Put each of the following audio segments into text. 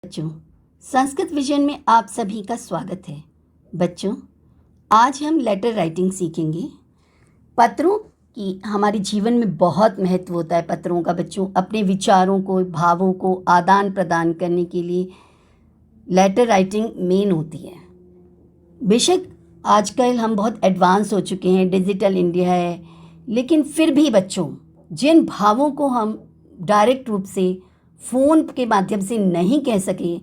बच्चों, संस्कृत विजन में आप सभी का स्वागत है। बच्चों, आज हम लेटर राइटिंग सीखेंगे। पत्रों की हमारे जीवन में बहुत महत्व होता है। पत्रों का बच्चों अपने विचारों को, भावों को आदान प्रदान करने के लिए लेटर राइटिंग मेन होती है। बेशक आजकल हम बहुत एडवांस हो चुके हैं, डिजिटल इंडिया है, लेकिन फिर भी बच्चों जिन भावों को हम डायरेक्ट रूप से फ़ोन के माध्यम से नहीं कह सके,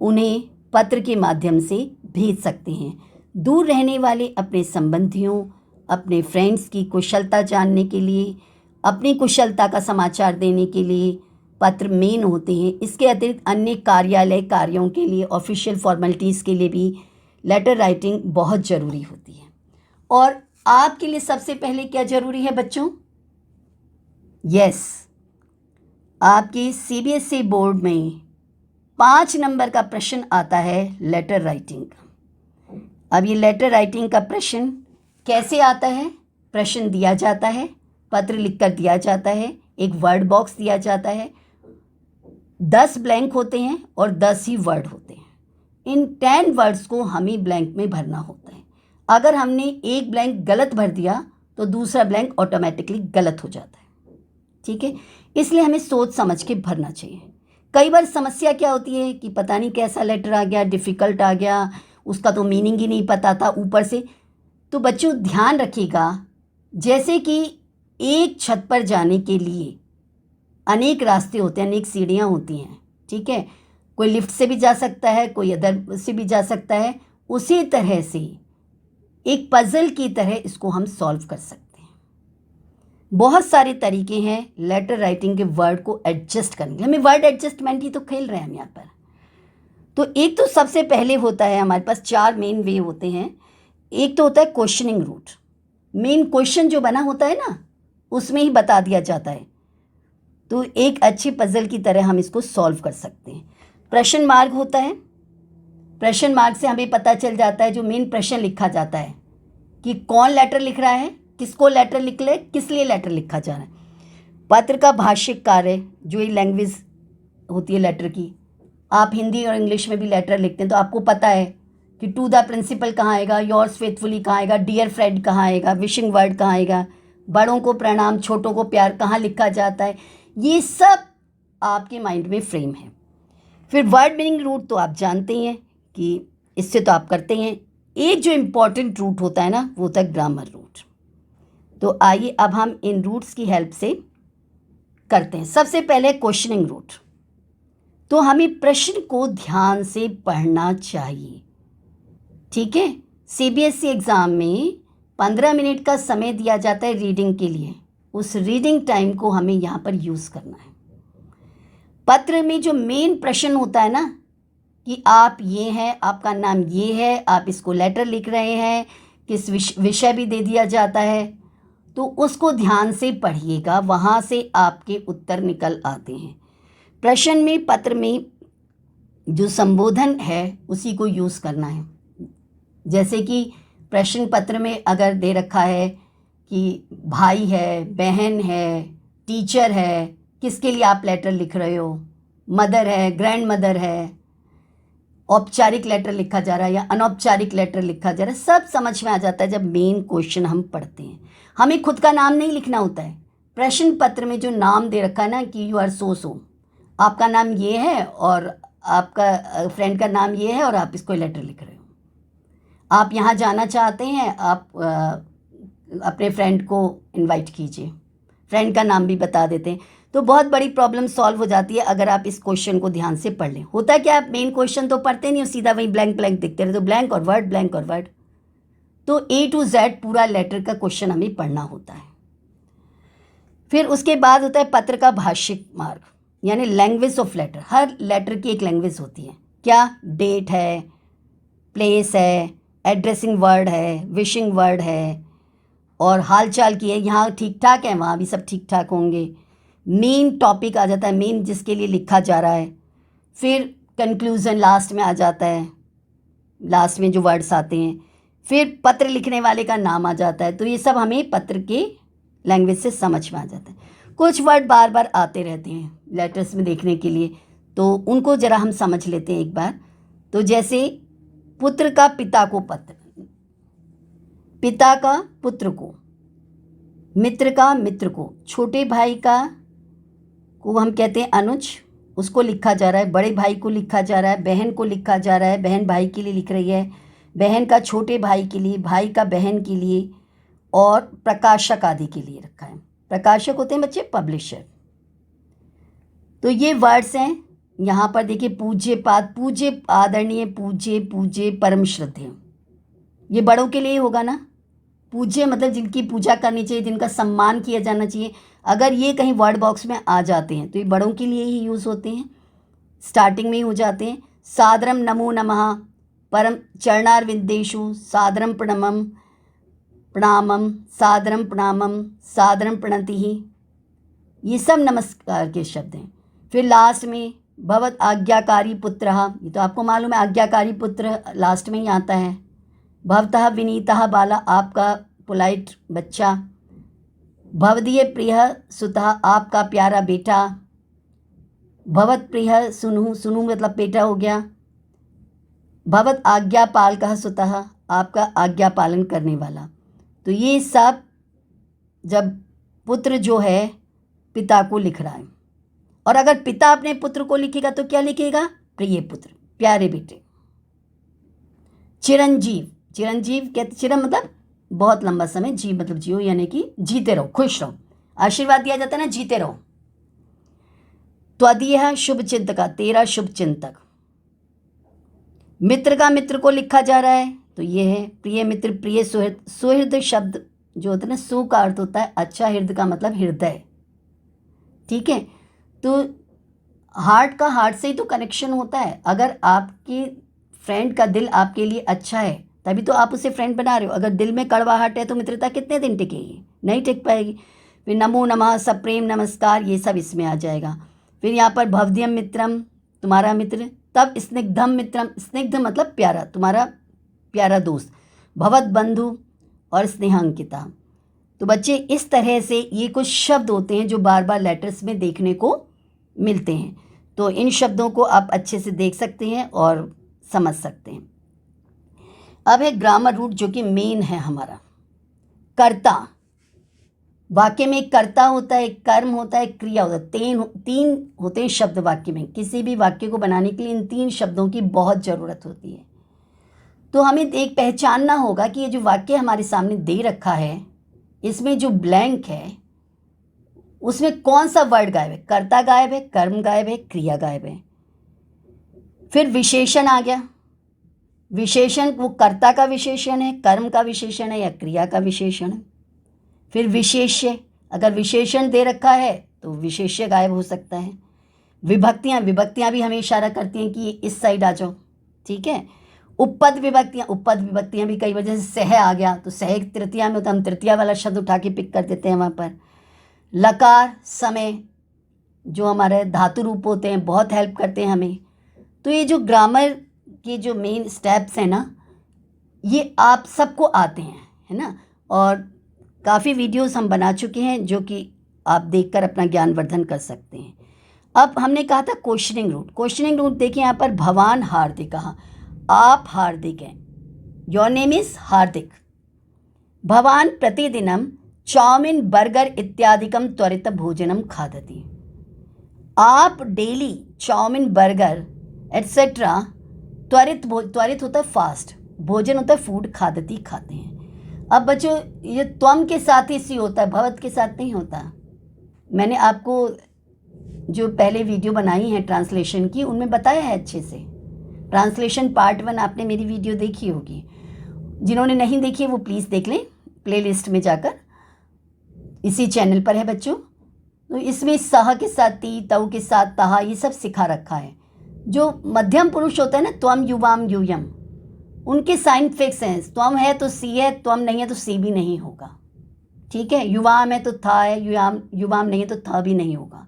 उन्हें पत्र के माध्यम से भेज सकते हैं। दूर रहने वाले अपने संबंधियों, अपने फ्रेंड्स की कुशलता जानने के लिए, अपनी कुशलता का समाचार देने के लिए पत्र मेन होते हैं। इसके अतिरिक्त अन्य कार्यालय कार्यों के लिए, ऑफिशियल फॉर्मेलिटीज़ के लिए भी लेटर राइटिंग बहुत ज़रूरी होती है। और आपके लिए सबसे पहले क्या ज़रूरी है बच्चों? आपके सीबीएसई बोर्ड में 5 नंबर का प्रश्न आता है लेटर राइटिंग का। अब ये लेटर राइटिंग का प्रश्न कैसे आता है? प्रश्न दिया जाता है, पत्र लिखकर दिया जाता है, एक वर्ड बॉक्स दिया जाता है, 10 ब्लैंक होते हैं और 10 ही वर्ड होते हैं। इन 10 वर्ड्स को हमें ब्लैंक में भरना होता है। अगर हमने एक ब्लैंक गलत भर दिया तो दूसरा ब्लैंक ऑटोमेटिकली गलत हो जाता है। ठीक है, इसलिए हमें सोच समझ के भरना चाहिए। कई बार समस्या क्या होती है कि पता नहीं कैसा लेटर आ गया, डिफ़िकल्ट आ गया, उसका तो मीनिंग ही नहीं पता था ऊपर से। तो बच्चों ध्यान रखिएगा, जैसे कि एक छत पर जाने के लिए अनेक रास्ते होते हैं, अनेक सीढ़ियाँ होती हैं। ठीक है, कोई लिफ्ट से भी जा सकता है, कोई अदर से भी जा सकता है। उसी तरह से एक पज़ल की तरह इसको हम सॉल्व कर सकते हैं। बहुत सारे तरीके हैं लेटर राइटिंग के वर्ड को एडजस्ट करने के। हमें वर्ड एडजस्टमेंट ही तो खेल रहे हैं हम यहाँ पर। तो एक तो सबसे पहले होता है, हमारे पास 4 मेन वे होते हैं। एक तो होता है क्वेश्चनिंग रूट। मेन क्वेश्चन जो बना होता है ना, उसमें ही बता दिया जाता है। तो एक अच्छी पजल की तरह हम इसको सॉल्व कर सकते हैं। प्रश्न मार्क होता है। प्रश्न मार्क से हमें पता चल जाता है जो मेन प्रश्न लिखा जाता है कि कौन लेटर लिख रहा है, किसको लेटर लिख ले, किस लिए लेटर लिखा जा रहा है। पत्र का भाषिक कार्य, जो ये लैंग्वेज होती है लेटर की, आप हिंदी और इंग्लिश में भी लेटर लिखते हैं तो आपको पता है कि टू द प्रिंसिपल कहाँ आएगा, योर्स फेथफुली कहाँ आएगा, डियर फ्रेंड कहाँ आएगा, विशिंग वर्ड कहाँ आएगा, बड़ों को प्रणाम, छोटों को प्यार कहाँ लिखा जाता है। ये सब आपके माइंड में फ्रेम है। फिर वर्ड मीनिंग रूट तो आप जानते ही हैं कि इससे तो आप करते हैं। एक जो इम्पॉर्टेंट रूट होता है ना, वो होता है ग्रामर रूट। तो आइए अब हम इन रूट्स की हेल्प से करते हैं। सबसे पहले क्वेश्चनिंग रूट। तो हमें प्रश्न को ध्यान से पढ़ना चाहिए। ठीक है, सीबीएसई एग्ज़ाम में 15 मिनट का समय दिया जाता है रीडिंग के लिए। उस रीडिंग टाइम को हमें यहाँ पर यूज़ करना है। पत्र में जो मेन प्रश्न होता है ना कि आप ये हैं, आपका नाम ये है, आप इसको लेटर लिख रहे हैं, किस विषय भी दे दिया जाता है, तो उसको ध्यान से पढ़िएगा। वहाँ से आपके उत्तर निकल आते हैं। प्रश्न में, पत्र में जो संबोधन है उसी को यूज़ करना है। जैसे कि प्रश्न पत्र में अगर दे रखा है कि भाई है, बहन है, टीचर है, किसके लिए आप लेटर लिख रहे हो, मदर है, ग्रैंड मदर है, औपचारिक लेटर लिखा जा रहा है या अनौपचारिक लेटर लिखा जा रहा है, सब समझ में आ जाता है जब मेन क्वेश्चन हम पढ़ते हैं। हमें खुद का नाम नहीं लिखना होता है। प्रश्न पत्र में जो नाम दे रखा है ना कि यू आर सो, आपका नाम ये है और आपका फ्रेंड का नाम ये है और आप इसको लेटर लिख रहे हो। आप यहाँ जाना चाहते हैं, आप अपने फ्रेंड को इनवाइट कीजिए, फ्रेंड का नाम भी बता देते हैं। तो बहुत बड़ी प्रॉब्लम सॉल्व हो जाती है अगर आप इस क्वेश्चन को ध्यान से पढ़ लें। होता है क्या, आप मेन क्वेश्चन तो पढ़ते नहीं हो, सीधा वही ब्लैंक ब्लैंक दिखते रहे, तो ब्लैंक और वर्ड, ब्लैंक और वर्ड। तो A to Z पूरा लेटर का क्वेश्चन हमें पढ़ना होता है। फिर उसके बाद होता है पत्र का भाषिक मार्ग, यानी लैंग्वेज ऑफ लेटर। हर लेटर की एक लैंग्वेज होती है। क्या? डेट है, प्लेस है, एड्रेसिंग वर्ड है, विशिंग वर्ड है, और हालचाल की है, यहाँ ठीक ठाक है, वहाँ भी सब ठीक ठाक होंगे। मेन टॉपिक आ जाता है, मेन जिसके लिए लिखा जा रहा है। फिर कंक्लूज़न लास्ट में आ जाता है, लास्ट में जो वर्ड्स आते हैं। फिर पत्र लिखने वाले का नाम आ जाता है। तो ये सब हमें पत्र के लैंग्वेज से समझ में आ जाता है। कुछ वर्ड बार बार आते रहते हैं लेटर्स में देखने के लिए, तो उनको ज़रा हम समझ लेते हैं एक बार। तो जैसे पुत्र का पिता को पत्र, पिता का पुत्र को, मित्र का मित्र को, छोटे भाई का को हम कहते हैं अनुज, उसको लिखा जा रहा है, बड़े भाई को लिखा जा रहा है, बहन को लिखा जा रहा है, बहन भाई के लिए लिख रही है, बहन का छोटे भाई के लिए, भाई का बहन के लिए, और प्रकाशक आदि के लिए रखा है। प्रकाशक होते हैं बच्चे पब्लिशर। तो ये वर्ड्स हैं यहाँ पर देखिए, पूज्य पाद, पूज्य आदरणीय, पूज्य पूज्य परम श्रद्धेय, ये बड़ों के लिए होगा ना। पूज्य मतलब जिनकी पूजा करनी चाहिए, जिनका सम्मान किया जाना चाहिए। अगर ये कहीं वर्ड बॉक्स में आ जाते हैं तो ये बड़ों के लिए ही यूज़ होते हैं, स्टार्टिंग में ही हो जाते हैं। सादरम नमो नमः परम चरणारविंदेषु सादरम प्रणमम प्रणामम, सादरम प्रणामम, सादरम प्रणतिः, ये सब नमस्कार के शब्द हैं। फिर लास्ट में भवत आज्ञाकारी पुत्रः, ये तो आपको मालूम है, आज्ञाकारी पुत्र लास्ट में ही आता है। भवतः विनीतः बाला, आपका पोलाइट बच्चा। भवदीय प्रिय सुतः, आपका प्यारा बेटा। भवत प्रिय सुनु, सुनु मतलब बेटा हो गया। भवत आज्ञा पालकः सुतः, आपका आज्ञा पालन करने वाला। तो ये सब जब पुत्र जो है पिता को लिख रहा है, और अगर पिता अपने पुत्र को लिखेगा तो क्या लिखेगा? प्रिय पुत्र, प्यारे बेटे। चिरंजीव, चिरंजीव कहते, चिरं मतलब बहुत लंबा समय, जीव मतलब जियो, यानी कि जीते रहो, खुश रहो, आशीर्वाद दिया जाता है ना, जीते रहो। त्वदीयः शुभ चिंतक, तेरा शुभ चिंतक। मित्र का मित्र को लिखा जा रहा है, तो ये है प्रिय मित्र, प्रिय सुहृद। सुहृद शब्द जो होता है ना, सु का अर्थ होता है अच्छा, हृदय का मतलब हृदय, ठीक है। तो हार्ट का हार्ट से ही तो कनेक्शन होता है। अगर आपके फ्रेंड का दिल आपके लिए अच्छा है तभी तो आप उसे फ्रेंड बना रहे हो। अगर दिल में कड़वाहट है तो मित्रता कितने दिन टिकेगी? नहीं टिक पाएगी। फिर नमो नमः, सप्रेम नमस्कार, ये सब इसमें आ जाएगा। फिर यहाँ पर भवदीयम मित्रम, तुम्हारा मित्र। तब स्निग्धम मित्रम, स्निग्ध मतलब प्यारा, तुम्हारा प्यारा दोस्त। भवत बंधु और स्नेहांकिता। तो बच्चे इस तरह से ये कुछ शब्द होते हैं जो बार बार लेटर्स में देखने को मिलते हैं। तो इन शब्दों को आप अच्छे से देख सकते हैं और समझ सकते हैं। अब है ग्रामर रूट जो कि मेन है हमारा। कर्ता, वाक्य में एक कर्ता होता है, एक कर्म होता है, क्रिया होता है। तीन होते हैं शब्द वाक्य में। किसी भी वाक्य को बनाने के लिए इन तीन शब्दों की बहुत ज़रूरत होती है। तो हमें एक पहचानना होगा कि ये जो वाक्य हमारे सामने दे रखा है, इसमें जो ब्लैंक है उसमें कौन सा वर्ड गायब है? कर्ता गायब है, कर्म गायब है, क्रिया गायब है। फिर विशेषण आ गया। विशेषण वो कर्ता का विशेषण है, कर्म का विशेषण है या क्रिया का विशेषण है। फिर विशेष्य, अगर विशेषण दे रखा है तो विशेष्य गायब हो सकता है। विभक्तियाँ, विभक्तियाँ भी हमें इशारा करती हैं कि इस साइड आ जाओ, ठीक है। उपपद विभक्तियाँ, उपपद विभक्तियाँ भी कई वजह से सह आ गया तो सह तृतीया में, तो हम तृतीया वाला शब्द उठा के पिक कर देते हैं वहाँ पर। लकार, समय, जो हमारे धातु रूप होते हैं, बहुत हेल्प करते हैं हमें। तो ये जो ग्रामर के जो मेन स्टेप्स हैं ना, ये आप सबको आते हैं, है ना। और काफ़ी वीडियोस हम बना चुके हैं जो कि आप देखकर अपना ज्ञानवर्धन कर सकते हैं। अब हमने कहा था क्वेश्चनिंग रूट। क्वेश्चनिंग रूट देखिए यहाँ पर, भवान हार्दिक, कहा आप हार्दिक हैं, योर नेम इज हार्दिक। भवान प्रतिदिनम चाउमीन बर्गर इत्यादिकम त्वरित भोजनम खादति। आप डेली चाउमीन बर्गर एट्सेट्रा त्वरित होता है फास्ट, भोजन होता है फूड, खादति खाते हैं। अब बच्चों ये त्वम के साथ ही सी होता है, भवत के साथ नहीं होता। मैंने आपको जो पहले वीडियो बनाई है ट्रांसलेशन की, उनमें बताया है अच्छे से। ट्रांसलेशन पार्ट 1 आपने मेरी वीडियो देखी होगी। जिन्होंने नहीं देखी है वो प्लीज़ देख लें प्लेलिस्ट में जाकर, इसी चैनल पर है बच्चों। तो इसमें सह के साथ ती, तव के साथ तहा, ये सब सिखा रखा है। जो मध्यम पुरुष होता है ना, त्वम युवाम यूयम, उनके साइन फिक्स हैं। त्वम है तो सी है, त्वम नहीं है तो सी भी नहीं होगा, ठीक है। युवाम है तो था है, युवाम नहीं है तो था भी नहीं होगा।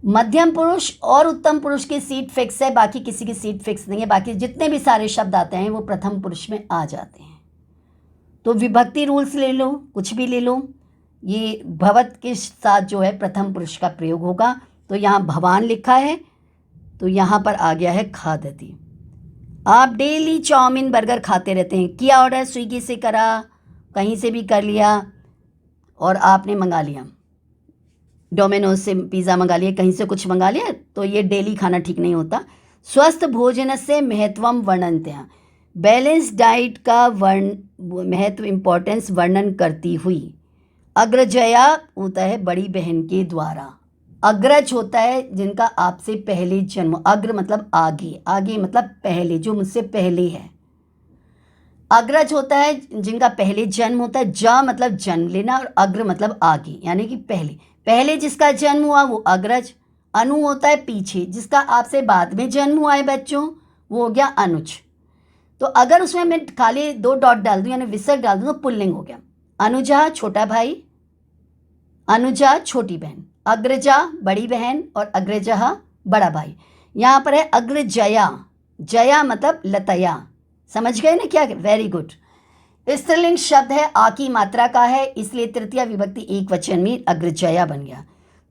मध्यम पुरुष और उत्तम पुरुष की सीट फिक्स है, बाकी किसी की सीट फिक्स नहीं है। बाकी जितने भी सारे शब्द आते हैं वो प्रथम पुरुष में आ जाते हैं। तो विभक्ति रूल्स ले लो, कुछ भी ले लो, ये भवत के साथ जो है प्रथम पुरुष का प्रयोग होगा। तो यहाँ भवान लिखा है तो यहाँ पर आ गया है खादती। आप डेली चाउमीन बर्गर खाते रहते हैं, किया ऑर्डर, स्विगी से करा, कहीं से भी कर लिया और आपने मंगा लिया, डोमिनोज से पिज़्ज़ा मंगा लिया, कहीं से कुछ मंगा लिया, तो ये डेली खाना ठीक नहीं होता। स्वस्थ भोजन से महत्वम वर्णनते, बैलेंस डाइट का महत्व इम्पोर्टेंस वर्णन करती हुई अग्रजया होता है बड़ी बहन के द्वारा। अग्रज होता है जिनका आपसे पहले जन्म, अग्र मतलब आगे, आगे मतलब पहले, जो मुझसे पहले है। अग्रज होता है जिनका पहले जन्म होता है, ज मतलब जन्म लेना और अग्र मतलब आगे, यानी कि पहले, पहले जिसका जन्म हुआ वो अग्रज। अनु होता है पीछे, जिसका आपसे बाद में जन्म हुआ है बच्चों, वो हो गया अनुज। तो अगर उसमें मैं खाली 2 डॉट डाल दूं यानी विसर्ग डाल दूं तो पुल्लिंग हो गया। अनुजा छोटा भाई, अनुजा छोटी बहन, अग्रजा बड़ी बहन और अग्रजहा बड़ा भाई। यहाँ पर है अग्रजया, जया मतलब लतया, समझ गए ना क्या? Very good. स्त्रीलिंग शब्द है, आ की मात्रा का है, इसलिए तृतीया विभक्ति एक वचन में अग्रजया बन गया।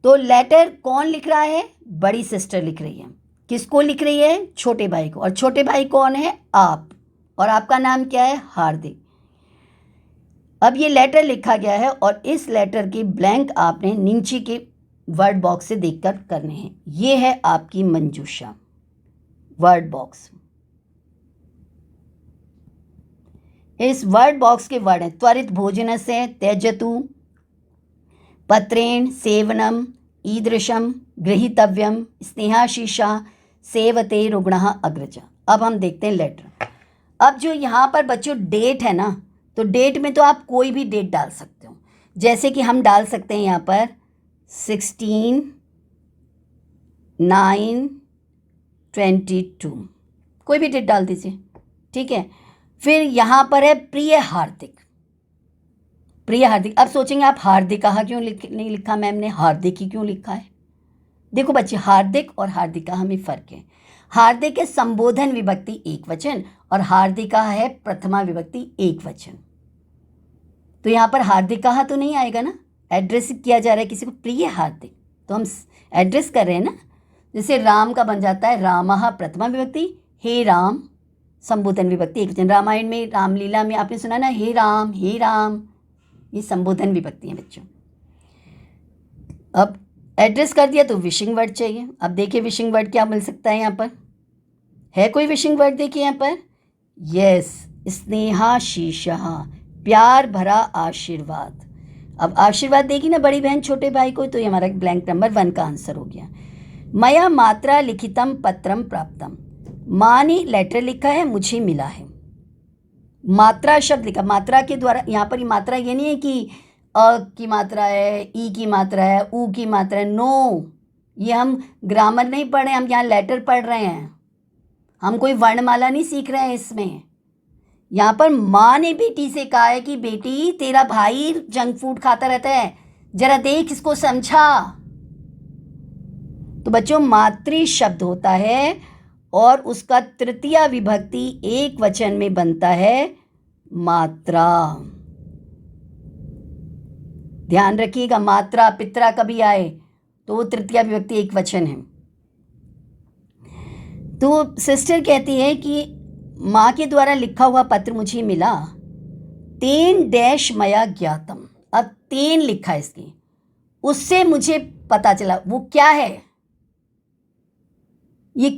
तो लेटर कौन लिख रहा है? बड़ी सिस्टर लिख रही है। किसको लिख रही है? छोटे भाई को। और छोटे भाई कौन है? आप। और आपका नाम क्या है? हार्दिक। अब ये लेटर लिखा गया है और इस लेटर के ब्लैंक आपने नीचे के वर्ड बॉक्स से देखकर करने हैं। ये है आपकी मंजूषा वर्ड बॉक्स। इस वर्ड बॉक्स के वर्ड हैं त्वरित भोजन से त्यजतु, पत्रेण सेवनम, ईदृशम गृहीतव्यम, स्नेहाशीषा सेवते रुग्णः अग्रजा। अब हम देखते हैं लेटर। अब जो यहाँ पर बच्चों डेट है ना, तो डेट में तो आप कोई भी डेट डाल सकते हो, जैसे कि हम डाल सकते हैं यहाँ पर 16/9/22, कोई भी डेट डाल दीजिए, ठीक है। फिर यहाँ पर है प्रिय हार्दिक, प्रिय हार्दिक। अब सोचेंगे आप हार्दिक कहा क्यों नहीं लिखा मैम ने, हार्दिक ही क्यों लिखा है? देखो बच्चे, हार्दिक और हार्दिका हमें फ़र्क है। हार्दिक है संबोधन विभक्ति एक वचन और हार्दिका है प्रथमा विभक्ति एक वचन। तो यहाँ पर हार्दिका तो नहीं आएगा ना, एड्रेस किया जा रहा है किसी को, प्रिय हार्दिक, तो हम एड्रेस कर रहे हैं ना। जैसे राम का बन जाता है रामः प्रथमा विभक्ति, हे राम संबोधन विभक्ति एक वचन। रामायण में रामलीला में आपने सुना ना, हे राम हे राम, ये संबोधन विभक्ति है बच्चों। अब एड्रेस कर दिया तो विशिंग वर्ड चाहिए। अब देखिए विशिंग वर्ड क्या मिल सकता है यहाँ पर, है कोई विशिंग वर्ड? देखिए यहाँ पर, यस, स्नेहाशीषः, प्यार भरा आशीर्वाद। अब आशीर्वाद देगी ना बड़ी बहन छोटे भाई को, तो ये हमारा ब्लैंक नंबर 1 का आंसर हो गया। मया मात्रा लिखितम पत्रम प्राप्तम, माँ ने लेटर लिखा है, मुझे मिला है। मात्रा शब्द लिखा, मात्रा के द्वारा, यहाँ पर मात्रा ये नहीं है कि अ की मात्रा है, ई की मात्रा है, ऊ की मात्रा है, नो, ये हम ग्रामर नहीं पढ़ रहे हैं, हम यहाँ लेटर पढ़ रहे हैं, हम कोई वर्णमाला नहीं सीख रहे हैं इसमें। यहाँ पर माँ ने बेटी से कहा है कि बेटी तेरा भाई जंक फूड खाता रहता है, जरा देख इसको, समझा। तो बच्चों मातृ शब्द होता है और उसका तृतीया विभक्ति एक वचन में बनता है मात्रा। ध्यान रखिएगा, मात्रा पित्रा कभी आए तो वो तृतीया विभक्ति एक वचन है। तो सिस्टर कहती है कि माँ के द्वारा लिखा हुआ पत्र मुझे मिला, तेन डैश मया ज्ञातम। अब तेन लिखा है इसकी, उससे मुझे पता चला, वो क्या है? ये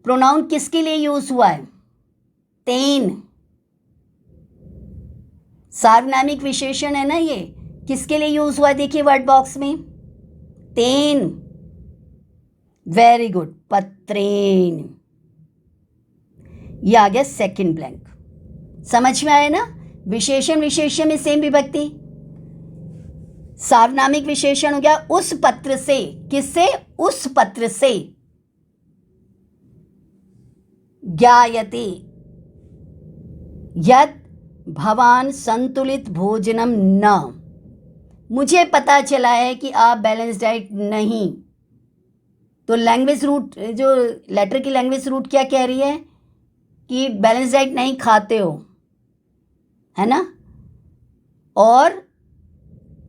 प्रोनाउन किसके लिए यूज हुआ है? तेन, सार्वनामिक विशेषण है ना, ये किसके लिए यूज हुआ है? देखिए वर्ड बॉक्स में, तेन। वेरी गुड, पत्रेन। ये आ गया सेकंड ब्लैंक। समझ में आया ना? विशेषण विशेष्य में सेम विभक्ति, सार्वनामिक विशेषण हो गया उस पत्र से, किससे? उस पत्र से। ज्ञायते यत् भवान संतुलित भोजनम न, मुझे पता चला है कि आप बैलेंस डाइट नहीं। तो लैंग्वेज रूट, जो लेटर की लैंग्वेज रूट क्या कह रही है कि बैलेंस डाइट नहीं खाते हो, है ना। और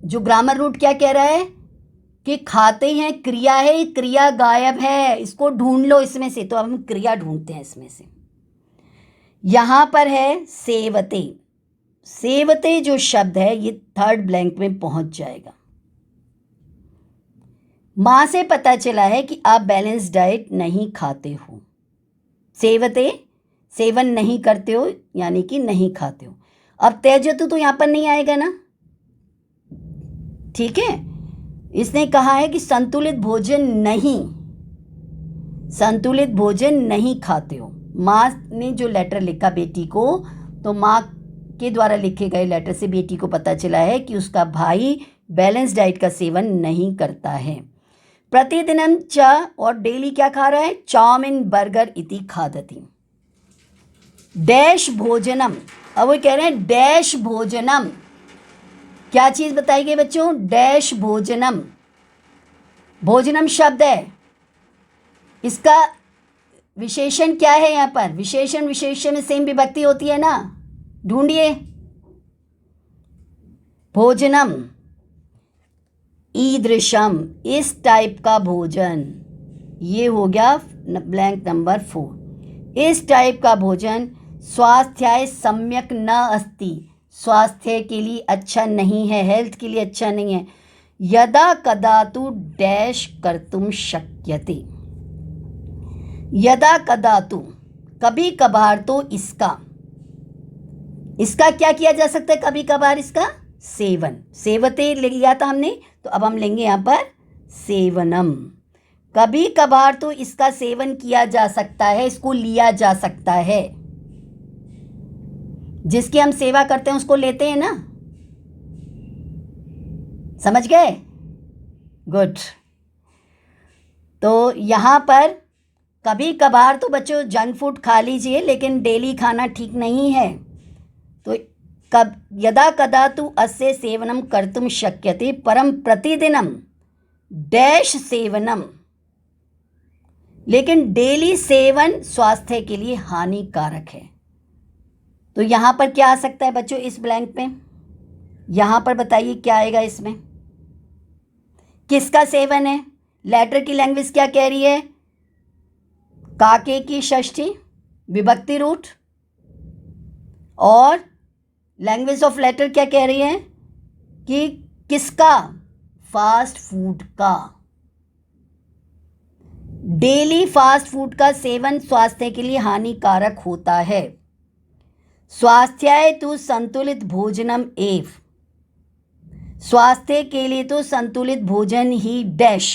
जो ग्रामर रूट क्या कह रहा है कि खाते हैं क्रिया है, क्रिया गायब है, इसको ढूंढ लो इसमें से। तो अब हम क्रिया ढूंढते हैं इसमें से। यहाँ पर है सेवते। सेवते जो शब्द है ये थर्ड ब्लैंक में पहुंच जाएगा। माँ से पता चला है कि आप बैलेंस डाइट नहीं खाते हो। सेवते सेवन नहीं करते हो यानी कि नहीं खाते हो। अब त्यजतु तो यहाँ पर नहीं आएगा ना, ठीक है। इसने कहा है कि संतुलित भोजन नहीं खाते हो। माँ ने जो लेटर लिखा बेटी को, तो माँ के द्वारा लिखे गए लेटर से बेटी को पता चला है कि उसका भाई बैलेंस डाइट का सेवन नहीं करता है। प्रतिदिनम च, और डेली क्या खा रहा है, चाउमीन बर्गर इति खादति। डैश भोजनम, अब वो कह रहे हैं डैश भोजनम। क्या चीज़ बताई गई बच्चों, डैश भोजनम। भोजनम शब्द है, इसका विशेषण क्या है यहाँ पर, विशेषण में सेम विभक्ति होती है ना, ढूंढिए। भोजनम ईदृशम, इस टाइप का भोजन, ये हो गया ब्लैंक नंबर 4। इस टाइप का भोजन स्वास्थ्याय सम्यक न अस्ति, स्वास्थ्य के लिए अच्छा नहीं है, हेल्थ के लिए अच्छा नहीं है। यदा कदा तु डैश कर्तुम शक्यते, यदा कदा तु, कभी कभार तो इसका क्या किया जा सकता है, कभी कभार इसका सेवन। सेवते लिया था हमने, तो अब हम लेंगे यहाँ पर सेवनम। कभी कभार तो इसका सेवन किया जा सकता है, इसको लिया जा सकता है। जिसकी हम सेवा करते हैं उसको लेते हैं ना, समझ गए, गुड। तो यहाँ पर कभी कभार तो बच्चों जंक फूड खा लीजिए, लेकिन डेली खाना ठीक नहीं है। तो कब यदा कदा तु अस्य सेवनम कर्तुम शक्यते, परम प्रतिदिनम डैश सेवनम, लेकिन डेली सेवन स्वास्थ्य के लिए हानिकारक है। तो यहाँ पर क्या आ सकता है बच्चों इस ब्लैंक में, यहाँ पर बताइए क्या आएगा इसमें, किसका सेवन है। लेटर की लैंग्वेज क्या कह रही है, काके की षष्ठी विभक्ति रूट, और लैंग्वेज ऑफ लेटर क्या कह रही है कि किसका, फास्ट फूड का। डेली फास्ट फूड का सेवन स्वास्थ्य के लिए हानिकारक होता है। स्वास्थ्याय तो संतुलित भोजनम एव, स्वास्थ्य के लिए तो संतुलित भोजन ही डैश,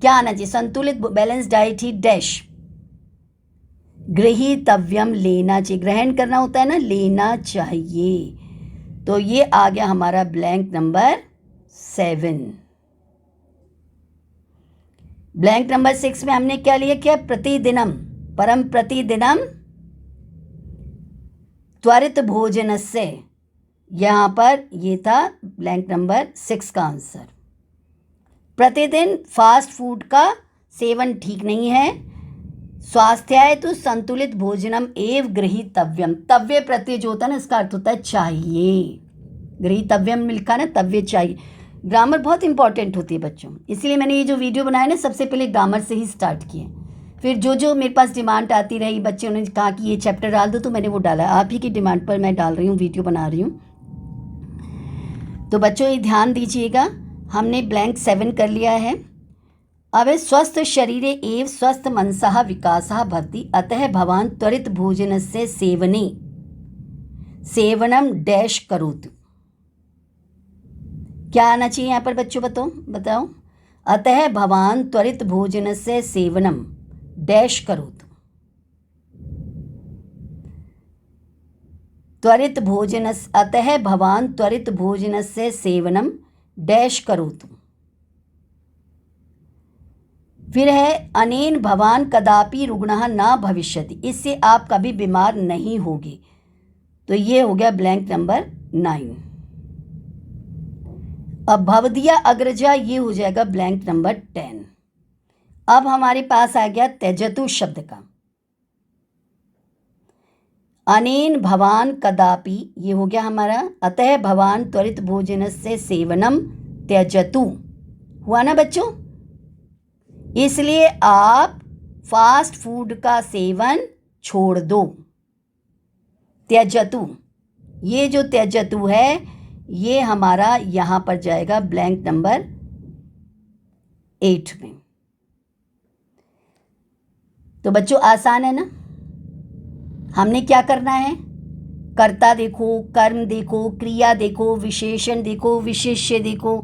क्या आना चाहिए, संतुलित बैलेंस डाइट ही डैश गृहीतव्यम, लेना चाहिए, ग्रहण करना होता है ना, लेना चाहिए। तो ये आ गया हमारा ब्लैंक नंबर 7। ब्लैंक नंबर 6 में हमने क्या लिया, क्या, प्रतिदिनम, परम प्रतिदिनम त्वरित भोजन से, यहाँ पर ये था ब्लैंक नंबर 6 का आंसर। प्रतिदिन फास्ट फूड का सेवन ठीक नहीं है। स्वास्थ्याय तो संतुलित भोजनम एव गृहीतव्यम, तव्य प्रत्यय जो होता है ना, इसका अर्थ होता है चाहिए। गृहीतव्यम लिखा ना, तव्य चाहिए। ग्रामर बहुत इंपॉर्टेंट होती है बच्चों, इसलिए मैंने ये जो वीडियो बनाया ना, सबसे पहले ग्रामर से ही स्टार्ट किए। फिर जो मेरे पास डिमांड आती रही, बच्चों ने कहा कि ये चैप्टर डाल दो, तो मैंने वो डाला। आप ही की डिमांड पर मैं डाल रही हूँ, वीडियो बना रही हूँ। तो बच्चों ये ध्यान दीजिएगा, हमने ब्लैंक 7 कर लिया है। अब स्वस्थ शरीरे एव स्वस्थ मनसः विकासः भवति, अतः भवान त्वरित भोजनस्य सेवने सेवनम डैश करोतु। क्या आना चाहिए यहाँ पर बच्चों, बताओ। अतः भवान त्वरित भोजनस्य सेवनम डैश करोतु, त्वरित भोजन, अतः भवान त्वरित भोजनस्य सेवनम डैश करोतु। फिर है अनेन भवान कदापि रुग्णः न भविष्यति, इससे आप कभी बीमार नहीं होगे। तो ये हो गया ब्लैंक नंबर 9। अब भवदिया अग्रजा, ये हो जाएगा ब्लैंक नंबर 10। अब हमारे पास आ गया त्यजतु शब्द का। अनेन भवान कदापि, ये हो गया हमारा, अतः भवान त्वरित भोजनस्य सेवनम त्यजतु। हुआ ना बच्चों? इसलिए आप फास्ट फूड का सेवन छोड़ दो। त्यजतु, ये जो त्यजतु है ये हमारा यहाँ पर जाएगा ब्लैंक नंबर 8 में। तो बच्चों आसान है ना? हमने क्या करना है? कर्ता देखो, कर्म देखो, क्रिया देखो, विशेषण देखो, विशेष्य देखो।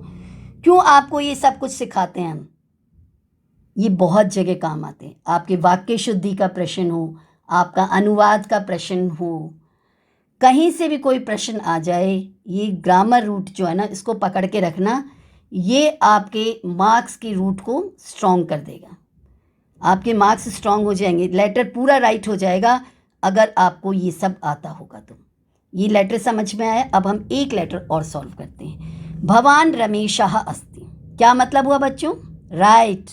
क्यों आपको ये सब कुछ सिखाते हैं हम? ये बहुत जगह काम आते हैं। आपके वाक्य शुद्धि का प्रश्न हो, आपका अनुवाद का प्रश्न हो, कहीं से भी कोई प्रश्न आ जाए, ये ग्रामर रूट जो है ना इसको पकड़ के रखना। ये आपके मार्क्स की रूट को स्ट्रॉन्ग कर देगा। आपके मार्क्स स्ट्रॉन्ग हो जाएंगे, लेटर पूरा राइट हो जाएगा अगर आपको ये सब आता होगा तो। ये लेटर समझ में आया? अब हम एक लेटर और सॉल्व करते हैं। भवान रमेशः अस्ति, क्या मतलब हुआ बच्चों? राइट,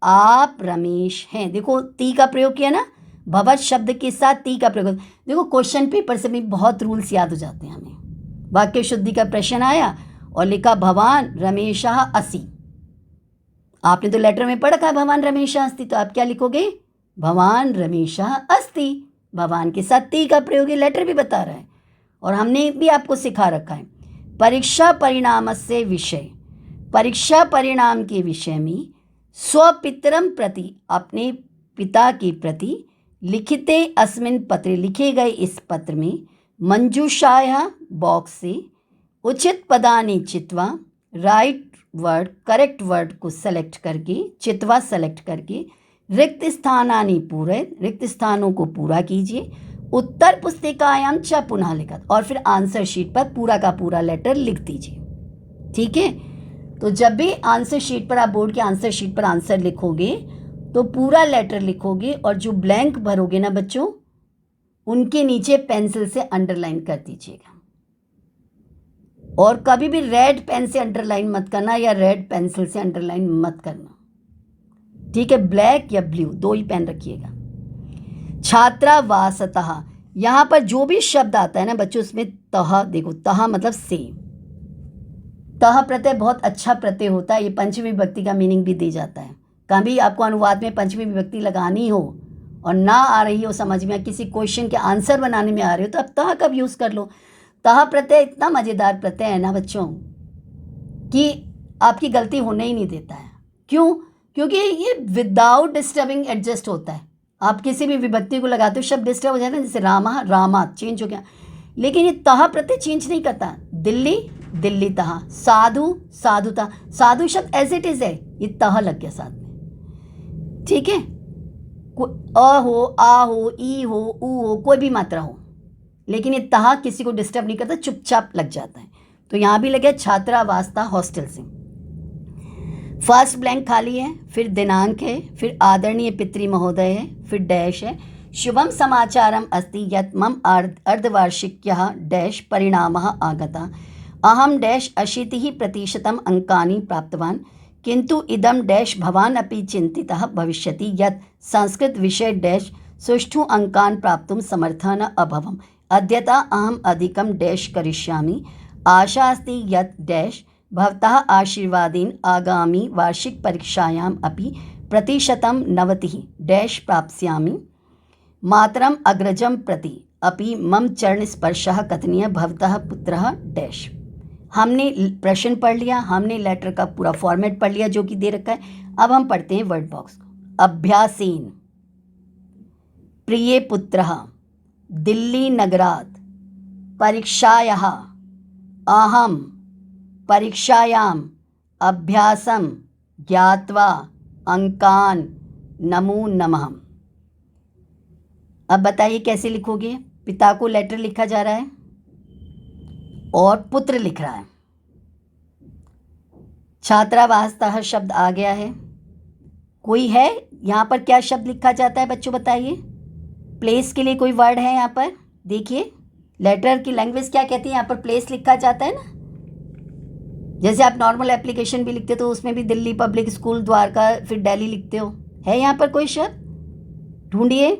आप रमेश हैं। देखो ती का प्रयोग किया ना, भवत शब्द के साथ ती का प्रयोग। देखो क्वेश्चन पेपर से भी बहुत रूल्स याद हो जाते हैं हमें। वाक्य शुद्धि का प्रश्न आया और लिखा भवान रमेशः अस्ति। आपने तो लेटर में पढ़ा था भवान रमेशः अस्ति, तो आप क्या लिखोगे? भवान रमेशः अस्ति। भवान के साथ ती का प्रयोग, लेटर भी बता रहा है और हमने भी आपको सिखा रखा है। परीक्षा परिणाम से विषय, परीक्षा परिणाम के विषय में स्वपितरम प्रति, अपने पिता के प्रति, लिखिते अस्मिन् पत्रे, लिखे गए इस पत्र में, मंजूषाया बॉक्स से, उचित पदानि चित्वा, राइट वर्ड करेक्ट वर्ड को सेलेक्ट करके, चित्वा सेलेक्ट करके, रिक्त स्थानानि पूरे, रिक्त स्थानों को पूरा कीजिए। उत्तर पुस्तिकायां च पुनः लिखत, और फिर आंसर शीट पर पूरा का पूरा लेटर लिख दीजिए। ठीक है? तो जब भी आंसर शीट पर आप बोर्ड के आंसर शीट पर आंसर लिखोगे तो पूरा लेटर लिखोगे और जो ब्लैंक भरोगे ना बच्चों, उनके नीचे पेंसिल से अंडरलाइन कर दीजिएगा। और कभी भी रेड पेन से अंडरलाइन मत करना या रेड पेंसिल से अंडरलाइन मत करना। ठीक है? ब्लैक या ब्लू दो ही पेन रखिएगा। छात्रावासतः, यहाँ पर जो भी शब्द आता है ना बच्चों, उसमें तह देखो, तह मतलब से। तह प्रत्यय बहुत अच्छा प्रत्यय होता है, ये पंचमी विभक्ति का मीनिंग भी दे जाता है। कभी आपको अनुवाद में पंचमी विभक्ति लगानी हो और ना आ रही हो समझ में, किसी क्वेश्चन के आंसर बनाने में आ रही हो, तो आप तह का भी यूज़ कर लो। तह प्रत्यय इतना मज़ेदार प्रत्यय है ना बच्चों कि आपकी गलती होने ही नहीं देता है। क्यों? क्योंकि ये विदाउट डिस्टर्बिंग एडजस्ट होता है। आप किसी भी विभक्ति को लगाते हो, शब्द डिस्टर्ब हो जाता है, जैसे रामा रामा चेंज हो गया, लेकिन ये तह प्रत्यय चेंज नहीं करता। दिल्ली दिल्ली तह, साधु साधुता, साधु शब्द एज इट इज है, ये तह लग गया साथ में। ठीक है? अ हो, आ हो, ई हो, ऊ हो, कोई भी मात्रा हो, लेकिन ये तह किसी को डिस्टर्ब नहीं करता, चुपचाप लग जाता है। तो यहाँ भी लगे छात्रावास हॉस्टल से। फर्स्ट ब्लैंक खाली है, फिर दिनांक है, फिर आदरणीय पितृ महोदय है, फिर डैश है। शुभम समाचारम अस्ति यत् मम अर्धवार्षिक्यः डैश परिणामः आगतः। अहम डैश 80% अंकानि प्राप्तवान्, किंतु इदम डैश भवान् अपि चिंतितः भविष्यति यत् संस्कृत विषय डैश सुष्ठु अंकान् प्राप्तुं समर्थः न अभवम्। अद्यतः अहम अधिकं डैश करिष्यामि। आशा अस्ति यत् डैश भवतः आशीर्वादेन आगामी वार्षिक परीक्षायाम् अपि 90% डैश प्राप्स्यामि। मातरम अग्रजम प्रति अपि मम चरण स्पर्शः कथनीय भवतः पुत्रः डैश। हमने प्रश्न पढ़ लिया, हमने लेटर का पूरा फॉर्मेट पढ़ लिया जो कि दे रखा है। अब हम पढ़ते हैं वर्ड बॉक्स को। अभ्यासेन प्रिय पुत्रः दिल्ली नगरात् परीक्षायाः अहम परीक्षायाम् अभ्यासं ज्ञात्वा अंकान नमो नमः। अब बताइए कैसे लिखोगे? पिता को लेटर लिखा जा रहा है और पुत्र लिख रहा है। छात्रावासतः शब्द आ गया है, कोई है यहाँ पर? क्या शब्द लिखा जाता है बच्चों बताइए? प्लेस के लिए कोई वर्ड है यहाँ पर? देखिए लेटर की लैंग्वेज क्या कहती है? यहाँ पर प्लेस लिखा जाता है ना, जैसे आप नॉर्मल एप्लीकेशन भी लिखते हो तो उसमें भी दिल्ली पब्लिक स्कूल द्वारका फिर दिल्ली लिखते हो। है यहाँ पर कोई शब्द? ढूंढिए।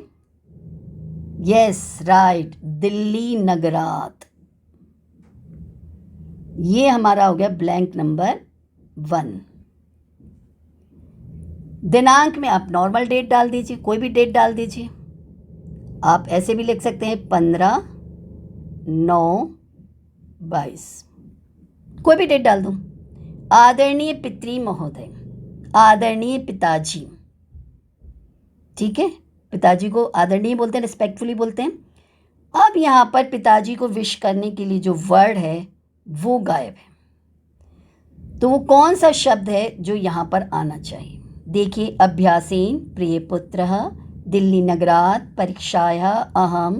यस राइट, दिल्ली नगरात। ये हमारा हो गया ब्लैंक नंबर 1। दिनांक में आप नॉर्मल डेट डाल दीजिए, कोई भी डेट डाल दीजिए। आप ऐसे भी लिख सकते हैं 15/9/22, कोई भी डेट डाल दूँ। आदरणीय पितृ महोदय, आदरणीय पिताजी, ठीक है, पिताजी को आदरणीय बोलते हैं, रिस्पेक्टफुली बोलते हैं। अब यहाँ पर पिताजी को विश करने के लिए जो वर्ड है वो गायब है, तो वो कौन सा शब्द है जो यहाँ पर आना चाहिए? देखिए, अभ्यासेन प्रियपुत्रः दिल्ली नगरात् परीक्षायाः अहम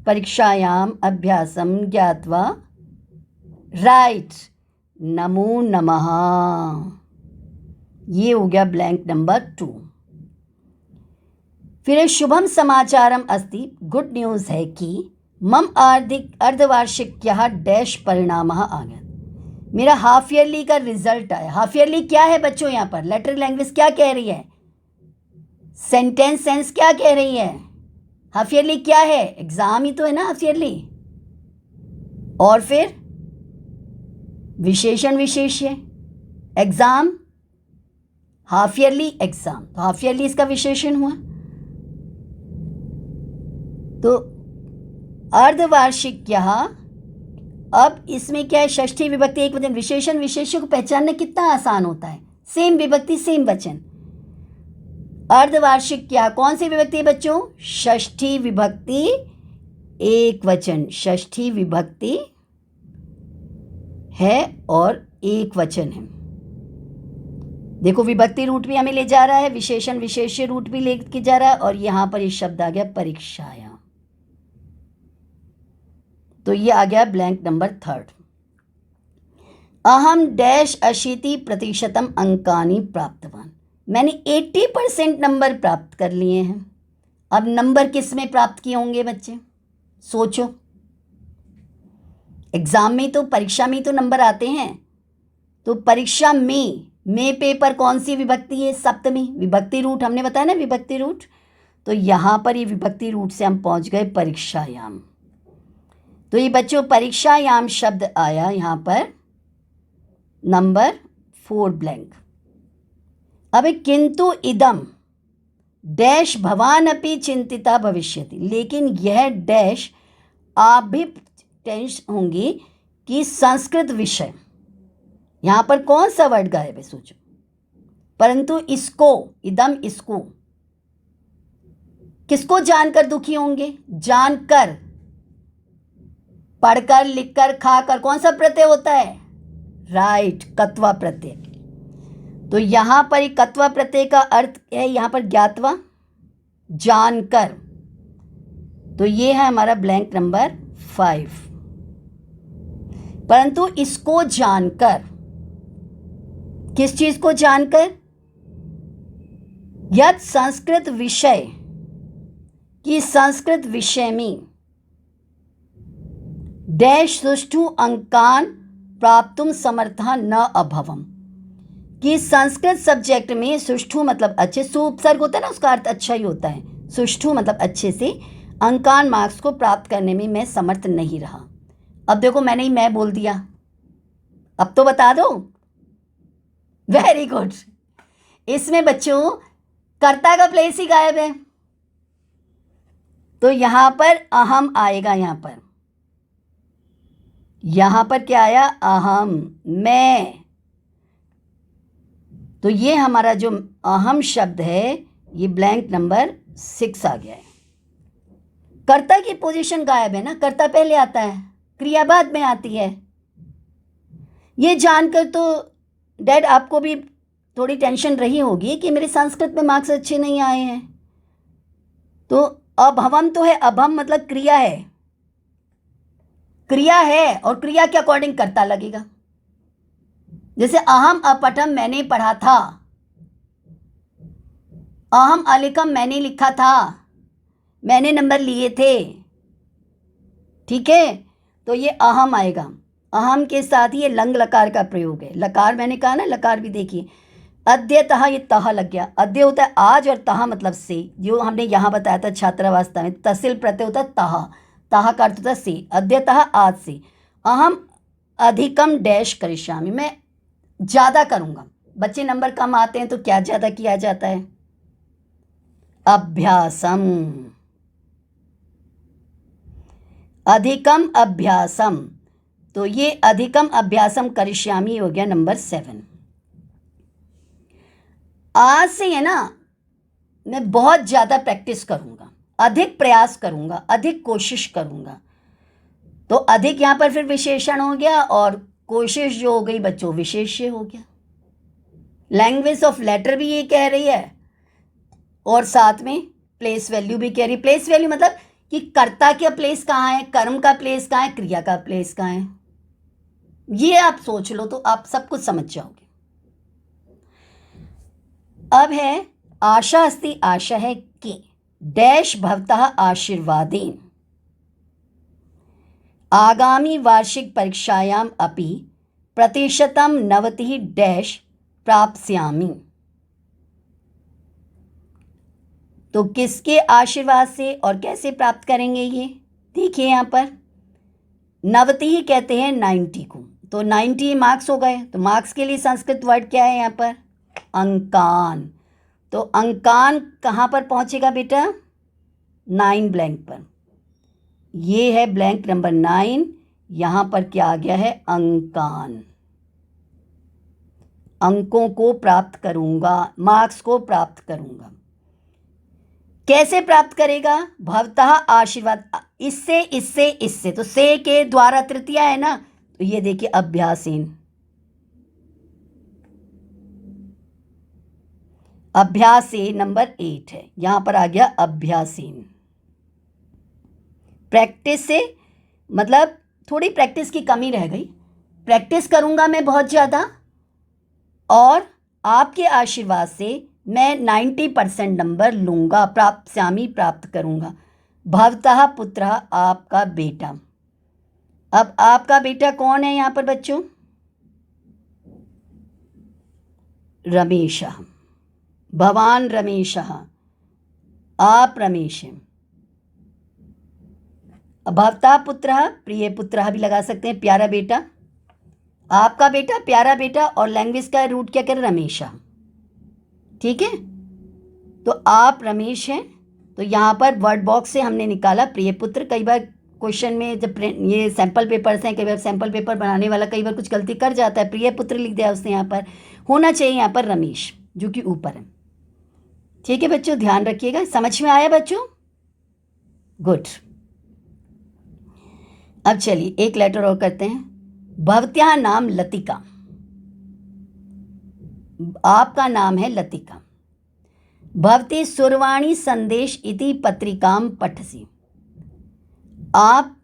परीक्षायाम अभ्यासम ज्ञात्वा, राइट, नमो नमः। ये हो गया ब्लैंक नंबर 2। फिर शुभम समाचारम अस्ति, गुड न्यूज़ है कि मम अर्धवार्षिक्यः डैश परिणामः आगत, मेरा हाफ ईयरली का रिजल्ट आया। हाफ ईयरली क्या है बच्चों? यहाँ पर लेटर लैंग्वेज क्या कह रही है? सेंटेंस सेंस क्या कह रही है? हाफ ईयरली क्या है? एग्जाम ही तो है ना हाफ ईयरली। और फिर विशेषण विशेष्य, एग्जाम, हाफ ईयरली एग्जाम, तो हाफ ईयरली इसका विशेषण हुआ। तो अर्धवार्षिक यहाँ, अब इसमें क्या है? षष्ठी विभक्ति एक वचन, विशेषण विशेष्य को पहचानना कितना आसान होता है। सेम विभक्ति सेम वचन। अर्धवार्षिक क्या, कौन सी विभक्ति है बच्चों? षष्ठी विभक्ति एक वचन, षष्ठी विभक्ति है और एक वचन है। देखो, विभक्ति रूट भी हमें ले जा रहा है, विशेषण विशेष्य रूट भी लेके जा रहा है, और यहां पर ये शब्द आ गया परीक्षाया, तो ये आ गया ब्लैंक नंबर 3। अहम डैश 80% अंकानी प्राप्तवान, मैंने 80% नंबर प्राप्त कर लिए हैं। अब नंबर किस में प्राप्त किए होंगे बच्चे? सोचो, एग्जाम में तो, परीक्षा में तो नंबर आते हैं, तो परीक्षा में पेपर कौन सी विभक्ति है? सप्तमी विभक्ति रूट, हमने बताया ना विभक्ति रूट। तो यहाँ पर ये विभक्ति रूट से हम पहुँच गए परीक्षायाम। तो ये बच्चों परीक्षायाम शब्द आया यहाँ पर नंबर 4 ब्लैंक। अब किंतु इदम डैश भवान अपि चिंतिता भविष्यति, लेकिन यह डैश आप भी टेंशन होंगी कि संस्कृत विषय, यहाँ पर कौन सा वर्ड गायब है? सोचो। परंतु इसको, इदम, इसको किसको जानकर दुखी होंगे? जानकर, पढ़कर, लिखकर, खाकर, कौन सा प्रत्यय होता है? राइट, कत्वा प्रत्यय। तो यहां पर कत्वा प्रत्यय का अर्थ है यहां पर ज्ञातवा, जानकर। तो ये है हमारा ब्लैंक नंबर 5। परंतु इसको जानकर, किस चीज को जानकर? यद संस्कृत विषय, कि संस्कृत विषय में डैश सुष्ठु अंकान प्राप्तुम समर्था न अभवम, कि संस्कृत सब्जेक्ट में सुष्ठु मतलब अच्छे, सुपसर्ग होता है ना, उसका अर्थ अच्छा ही होता है। सुष्ठु मतलब अच्छे से, अंकान मार्क्स को प्राप्त करने में मैं समर्थ नहीं रहा। अब देखो, मैंने ही मैं बोल दिया, अब तो बता दो। Very good. इसमें बच्चों कर्ता का प्लेस ही गायब है, तो यहां पर अहम आएगा। यहां पर क्या आया? अहम, मैं। तो ये हमारा जो अहम शब्द है ये ब्लैंक नंबर 6 आ गया है। कर्ता की पोजीशन गायब है ना, कर्ता पहले आता है, क्रिया बाद में आती है। ये जानकर तो डैड आपको भी थोड़ी टेंशन रही होगी कि मेरे संस्कृत में मार्क्स अच्छे नहीं आए हैं। तो अभवम तो है, अभम मतलब क्रिया है, क्रिया है, और क्रिया के अकॉर्डिंग कर्ता लगेगा। जैसे अहम अपठम, मैंने पढ़ा था, अहम अलिखम, मैंने लिखा था, मैंने नंबर लिए थे। ठीक है, तो ये अहम आएगा। अहम के साथ ही ये लंग लकार का प्रयोग है। लकार मैंने कहा ना, लकार भी देखिए। अद्यतः, ये तह लग गया। अद्य होता है आज और तह मतलब से, जो हमने यहाँ बताया था छात्रावास्ता में। तहसील प्रत्यय होता है तह, तह का अर्थ होता है से। अद्यतः आज से। अहम अधिकम डैश करिष्यामि, मैं ज़्यादा करूँगा, बच्चे नंबर कम आते हैं तो क्या ज़्यादा किया जाता है? अभ्यासम। अधिकम अभ्यासम, तो ये अधिकम अभ्यासम करिष्यामि हो गया नंबर 7। आज से है ना, मैं बहुत ज़्यादा प्रैक्टिस करूँगा, अधिक प्रयास करूँगा, अधिक कोशिश करूँगा। तो अधिक यहाँ पर फिर विशेषण हो गया, और कोशिश जो हो गई बच्चों विशेष्य हो गया। लैंग्वेज ऑफ लेटर भी ये कह रही है, और साथ में प्लेस वैल्यू भी कह रही है। प्लेस वैल्यू मतलब कि कर्ता का प्लेस कहाँ है, कर्म का प्लेस कहाँ है, क्रिया का प्लेस कहाँ है, ये आप सोच लो तो आप सब कुछ समझ जाओगे। अब है आशा अस्ति, आशा है कि डैश भवतः आशीर्वादेन आगामी वार्षिक परीक्षायाम अपि प्रतिशतम 90 डैश प्राप्स्यामि। तो किसके आशीर्वाद से और कैसे प्राप्त करेंगे ये देखिए, यहाँ पर 90 ही कहते हैं 90 को, तो 90 मार्क्स हो गए। तो मार्क्स के लिए संस्कृत वर्ड क्या है यहाँ पर? अंकान। तो अंकान कहाँ पर पहुँचेगा बेटा? 9 ब्लैंक पर। ये है ब्लैंक नंबर 9, यहाँ पर क्या आ गया है? अंकान। अंकों को प्राप्त करूँगा, मार्क्स को प्राप्त करूँगा। कैसे प्राप्त करेगा? भवतः आशीर्वाद, इससे इससे इससे, तो से के द्वारा तृतीया है ना, तो ये देखिए अभ्यासेन। अभ्यासे नंबर 8 है, यहां पर आ गया अभ्यासेन। प्रैक्टिस से मतलब थोड़ी प्रैक्टिस की कमी रह गई, प्रैक्टिस करूंगा मैं बहुत ज़्यादा, और आपके आशीर्वाद से मैं 90% नंबर लूँगा, प्राप्स्यामि प्राप्त करूँगा। भवतः पुत्रः आपका बेटा। अब आपका बेटा कौन है यहाँ पर बच्चों? रमेशः। भवान रमेशः, आप रमेश हैं। भवतः पुत्रः, प्रिय पुत्रः भी लगा सकते हैं, प्यारा बेटा, आपका बेटा, प्यारा बेटा, और लैंग्वेज का रूट क्या कर? रमेशः। ठीक है, तो आप रमेश हैं। तो यहाँ पर वर्ड बॉक्स से हमने निकाला प्रिय पुत्र। कई बार क्वेश्चन में जब ये सैम्पल पेपर्स हैं, कई बार सैम्पल पेपर बनाने वाला कई बार कुछ गलती कर जाता है, प्रिय पुत्र लिख दिया उसने, यहाँ पर होना चाहिए यहाँ पर रमेश, जो कि ऊपर है। ठीक है बच्चों, ध्यान रखिएगा। समझ में आया बच्चों? गुड। अब चलिए एक लेटर और करते हैं। भवत्याः नाम लतिका, आपका नाम है लतिका। भवती सुरवाणी संदेश इति पत्रिकाम पठसी, आप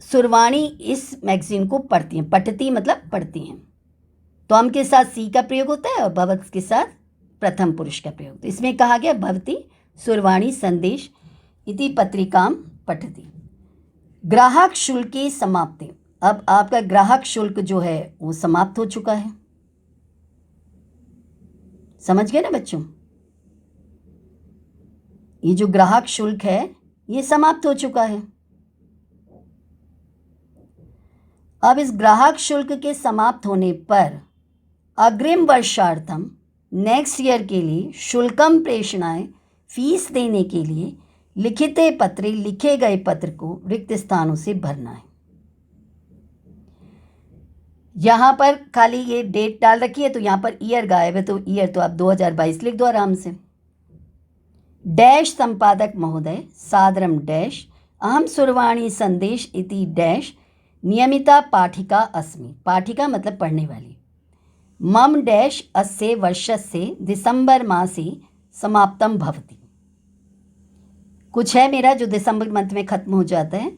सुरवाणी इस मैगजीन को पढ़ती हैं। पठती मतलब पढ़ती हैं, तो हम के साथ सी का प्रयोग होता है और भवत के साथ प्रथम पुरुष का प्रयोग। तो इसमें कहा गया भवती सुरवाणी संदेश इति पत्रिकाम पठती। ग्राहक शुल्क की समाप्ति, अब आपका ग्राहक शुल्क जो है वो समाप्त हो चुका है। समझ गए ना बच्चों? ये जो ग्राहक शुल्क है ये समाप्त हो चुका है। अब इस ग्राहक शुल्क के समाप्त होने पर अग्रिम वर्षार्थम, नेक्स्ट ईयर के लिए शुल्कम प्रेषणाय, फीस देने के लिए लिखिते पत्रे, लिखे गए पत्र को रिक्त स्थानों से भरना है। यहाँ पर खाली ये डेट डाल रखी है, तो यहाँ पर ईयर गायब है, तो ईयर तो आप 2022 लिख दो आराम से। डैश संपादक महोदय सादरम डैश अहम सुरवाणी संदेश इति डैश नियमिता पाठिका अस्मि, पाठिका मतलब पढ़ने वाली। मम डैश अस्य वर्षस्य दिसंबर मासे समाप्तम भवति, कुछ है मेरा जो दिसंबर मंथ में खत्म हो जाता है।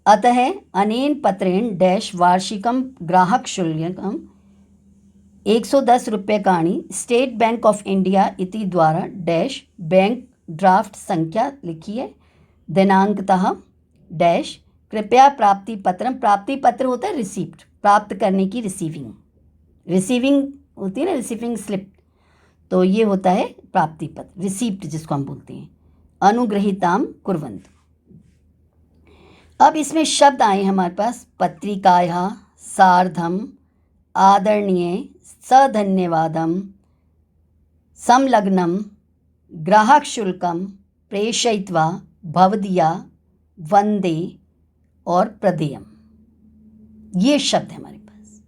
अतः अनेन पत्रेण डैश वार्षिकम ग्राहक शुल्कम 110 रूप्यकाणि स्टेट बैंक ऑफ इंडिया इति द्वारा डैश बैंक ड्राफ्ट संख्या लिखिए दिनांकतः डैश कृपया प्राप्ति पत्रम, प्राप्ति पत्र होता है रिसीप्ट, प्राप्त करने की रिसीविंग, रिसीविंग होती है ना, रिसीविंग स्लिप, तो ये होता है प्राप्ति पत्र, रिसीप्ट जिसको हम बोलते हैं। अनुग्रहीताम कुर्वन्तु। अब इसमें शब्द आए हमारे पास, पत्रिकायाः सार्धम आदरणीय सधन्यवादम संलग्नम ग्राहक शुल्कम प्रेषयित्वा भवदीया वंदे और प्रदेयम, ये शब्द है हमारे पास।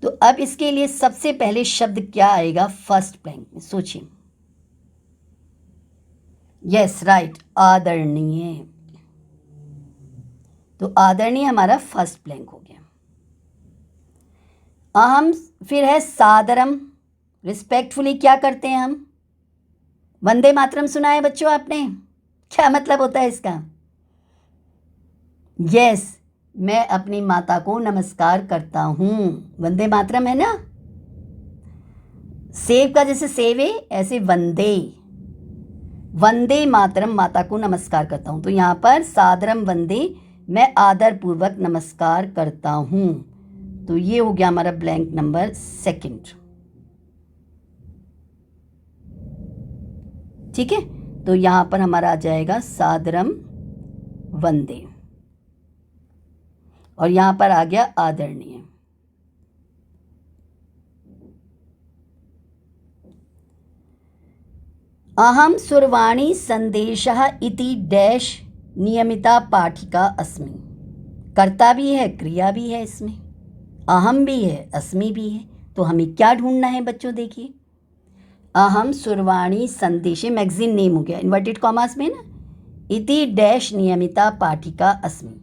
तो अब इसके लिए सबसे पहले शब्द क्या आएगा फर्स्ट ब्लैंक में, सोचिए। यस राइट, आदरणीय। तो आदरणीय हमारा फर्स्ट ब्लैंक हो गया। अहम फिर है सादरम, रिस्पेक्टफुली क्या करते हैं हम? वंदे मातरम सुना है बच्चों आपने? क्या मतलब होता है इसका? यस, मैं अपनी माता को नमस्कार करता हूँ। वंदे मातरम है ना, सेव का जैसे सेवे ऐसे वंदे, वंदे मातरम, माता को नमस्कार करता हूँ। तो यहाँ पर सादरम वंदे, मैं आदर पूर्वक नमस्कार करता हूँ। तो ये हो गया हमारा ब्लैंक नंबर सेकंड। ठीक है, तो यहाँ पर हमारा आ जाएगा सादरम वंदे, और यहाँ पर आ गया आदरणीय। अहम सुरवाणी संदेशः इति डैश नियमिता पाठिका अस्मि। कर्ता भी है, क्रिया भी है, इसमें अहम भी है, अस्मि भी है। तो हमें क्या ढूंढना है बच्चों? देखिए, अहम सुरवाणी संदेशे, मैगजीन नेम हो गया इन्वर्टेड कॉमास में ना, इति डैश नियमिता पाठिका अस्मि।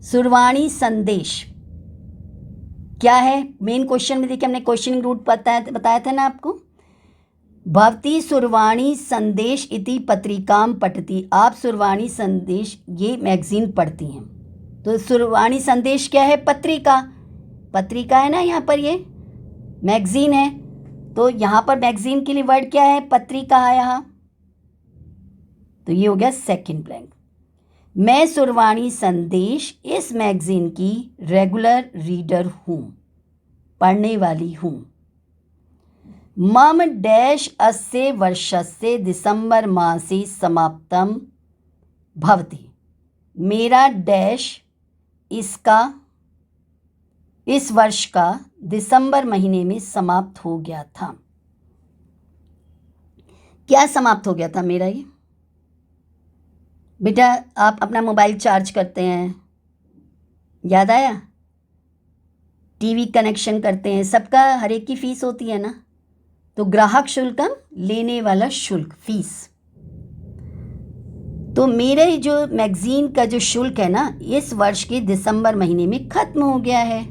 सुरवाणी संदेश क्या है? मेन क्वेश्चन में देखिए, हमने क्वेश्चनिंग रूट बताया था ना आपको। भवती सुरवाणी संदेश इति पत्रिकाम पठती, आप सुरवाणी संदेश ये मैगजीन पढ़ती हैं। तो सुरवाणी संदेश क्या है? पत्रिका, पत्रिका है ना, यहाँ पर ये मैगजीन है। तो यहाँ पर मैगजीन के लिए वर्ड क्या है? पत्रिका है यहाँ। तो ये हो गया सेकंड ब्लैंक। मैं सुरवाणी संदेश इस मैगजीन की रेगुलर रीडर हूँ, पढ़ने वाली हूँ। मम डैश अस्य वर्षस्य दिसंबर मासे समाप्तम भवति, मेरा डैश इसका, इस वर्ष का दिसंबर महीने में समाप्त हो गया था। क्या समाप्त हो गया था मेरा? ये बेटा, आप अपना मोबाइल चार्ज करते हैं, याद आया? टीवी कनेक्शन करते हैं, सबका हर एक की फीस होती है ना। तो ग्राहक शुल्कम, लेने वाला शुल्क, फीस। तो मेरे जो मैगजीन का जो शुल्क है ना, इस वर्ष के दिसंबर महीने में खत्म हो गया है।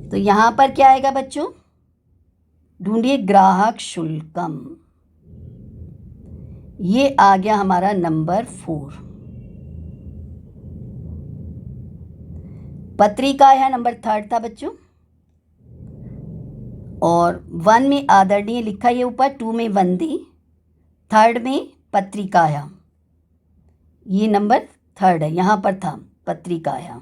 तो यहाँ पर क्या आएगा बच्चों? ढूंढिए, ग्राहक शुल्कम। ये आ गया हमारा नंबर 4। पत्रिका है नंबर 3 था बच्चों, और 1 में आदरणीय लिखा है ऊपर, 2 में वंदे, 3 में पत्रिकाया। ये नंबर 3 है, यहाँ पर था पत्रिकाया।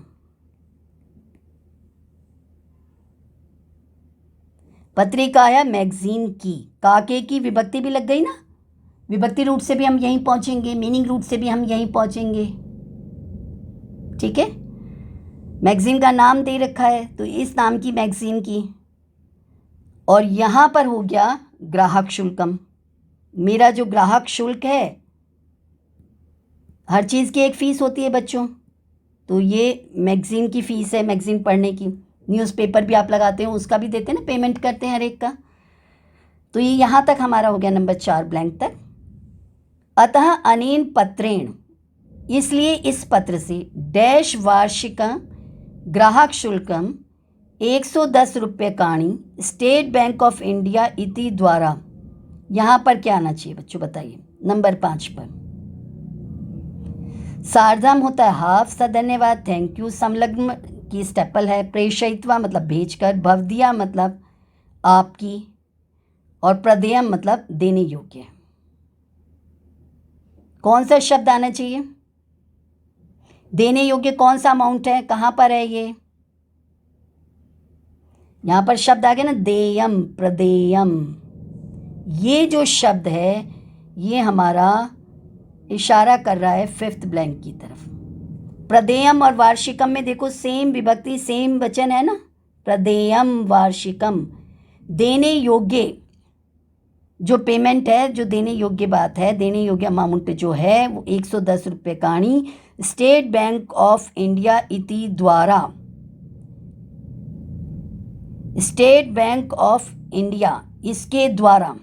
पत्रिकाया मैगजीन की, काके की विभक्ति भी लग गई ना, विभक्ति रूट से भी हम यहीं पहुंचेंगे, मीनिंग रूट से भी हम यहीं पहुंचेंगे। ठीक है, मैगजीन का नाम दे रखा है तो इस नाम की मैगजीन की, और यहाँ पर हो गया ग्राहक शुल्कम। मेरा जो ग्राहक शुल्क है, हर चीज़ की एक फ़ीस होती है बच्चों, तो ये मैगज़ीन की फ़ीस है, मैगज़ीन पढ़ने की। न्यूज़पेपर भी आप लगाते हो, उसका भी देते हैं ना, पेमेंट करते हैं हर एक का। तो ये यहाँ तक हमारा हो गया नंबर 4 ब्लैंक तक। अतः अनेन पत्रेण, इसलिए इस पत्र से डैश वार्षिक ग्राहक शुल्कम 110 रुपये स्टेट बैंक ऑफ इंडिया इति द्वारा, यहाँ पर क्या आना चाहिए बच्चों बताइए? नंबर 5 पर सार्धम होता है हाफ, सधन्यवाद, थैंक यू, संलग्न की स्टेपल है, प्रेषयित्वा मतलब भेजकर, भवदीया मतलब आपकी, और प्रदेयम मतलब देने योग्य। कौन सा शब्द आना चाहिए? देने योग्य कौन सा अमाउंट है, कहाँ पर है ये? यहाँ पर शब्द आ गया ना, देयम, प्रदेयम। ये जो शब्द है ये हमारा इशारा कर रहा है 5th ब्लैंक की तरफ। प्रदेयम और वार्षिकम में देखो सेम विभक्ति सेम वचन है ना, प्रदेयम वार्षिकम। देने योग्य जो पेमेंट है, जो देने योग्य बात है, देने योग्य अमाउंट जो है वो 110 रुपये काणी स्टेट बैंक ऑफ इंडिया इति द्वारा, स्टेट बैंक ऑफ इंडिया इसके द्वारा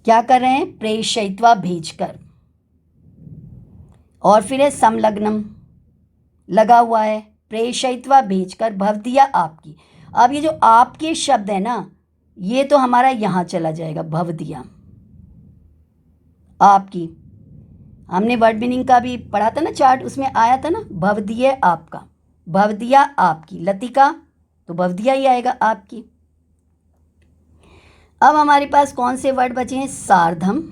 क्या कर रहे हैं, प्रेषयित्वा भेजकर। और फिर है समलग्नम लगा हुआ है, प्रेषयित्वा भेजकर भवदिया आपकी। अब ये जो आपके शब्द है ना, ये तो हमारा यहाँ चला जाएगा, भवदिया आपकी। हमने वर्ड मीनिंग का भी पढ़ा था ना चार्ट, उसमें आया था ना, भवदिया आपका, भवदिया आपकी। लतिका तो भवदिया ही आएगा आपकी। अब हमारे पास कौन से वर्ड बचे हैं, सार्धम,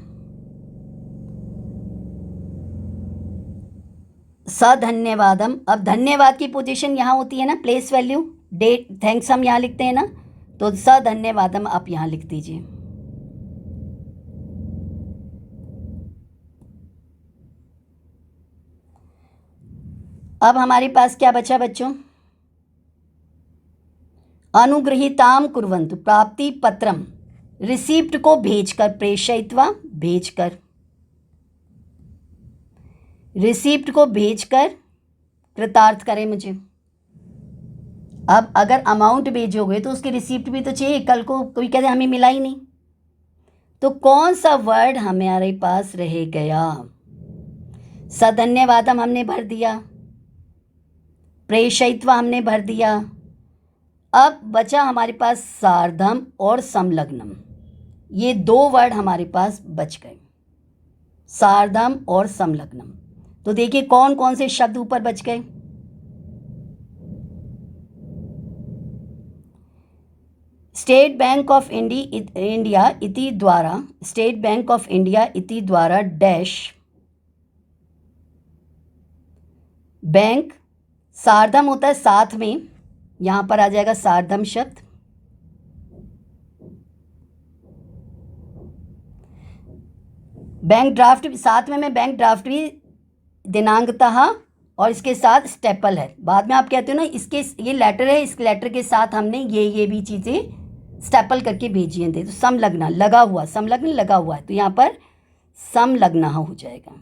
सधन्यवादम। अब धन्यवाद की पोजीशन यहाँ होती है ना, प्लेस वैल्यू, डेट, थैंक्स हम यहाँ लिखते हैं ना, तो सधन्यवादम आप यहाँ लिख दीजिए। अब हमारे पास क्या बचा बच्चों, अनुगृहीताम कुर्वन्तु, प्राप्ति पत्रम, रिसीप्ट को भेजकर, प्रेषयित्वा भेजकर, रिसीप्ट को भेजकर कृतार्थ करें मुझे। अब अगर अमाउंट भेजोगे तो उसकी रिसीप्ट भी तो चाहिए, कल को कोई कहते हमें मिला ही नहीं, तो कौन सा वर्ड हमारे पास रह गया, सधन्यवादम हमने भर दिया, प्रेषयित्वा हमने भर दिया। अब बचा हमारे पास सार्धम और समलग्नम, ये दो वर्ड हमारे पास बच गए, सार्धम और समलग्नम। तो देखिए कौन कौन से शब्द ऊपर बच गए, स्टेट बैंक ऑफ इंडिया इति द्वारा, स्टेट बैंक ऑफ इंडिया इति द्वारा डैश बैंक, सार्धम होता है साथ में, यहां पर आ जाएगा सार्धम शब्द। बैंक ड्राफ्ट साथ में, मैं बैंक ड्राफ्ट भी दिनांकतः और इसके साथ स्टेपल है, बाद में आप कहते हो ना इसके, ये लेटर है, इस लेटर के साथ हमने ये भी चीज़ें स्टेपल करके भेजी हैं। तो समलग्न लगा हुआ, समलग्न लगा हुआ है, तो यहाँ पर समलग्न हो जाएगा।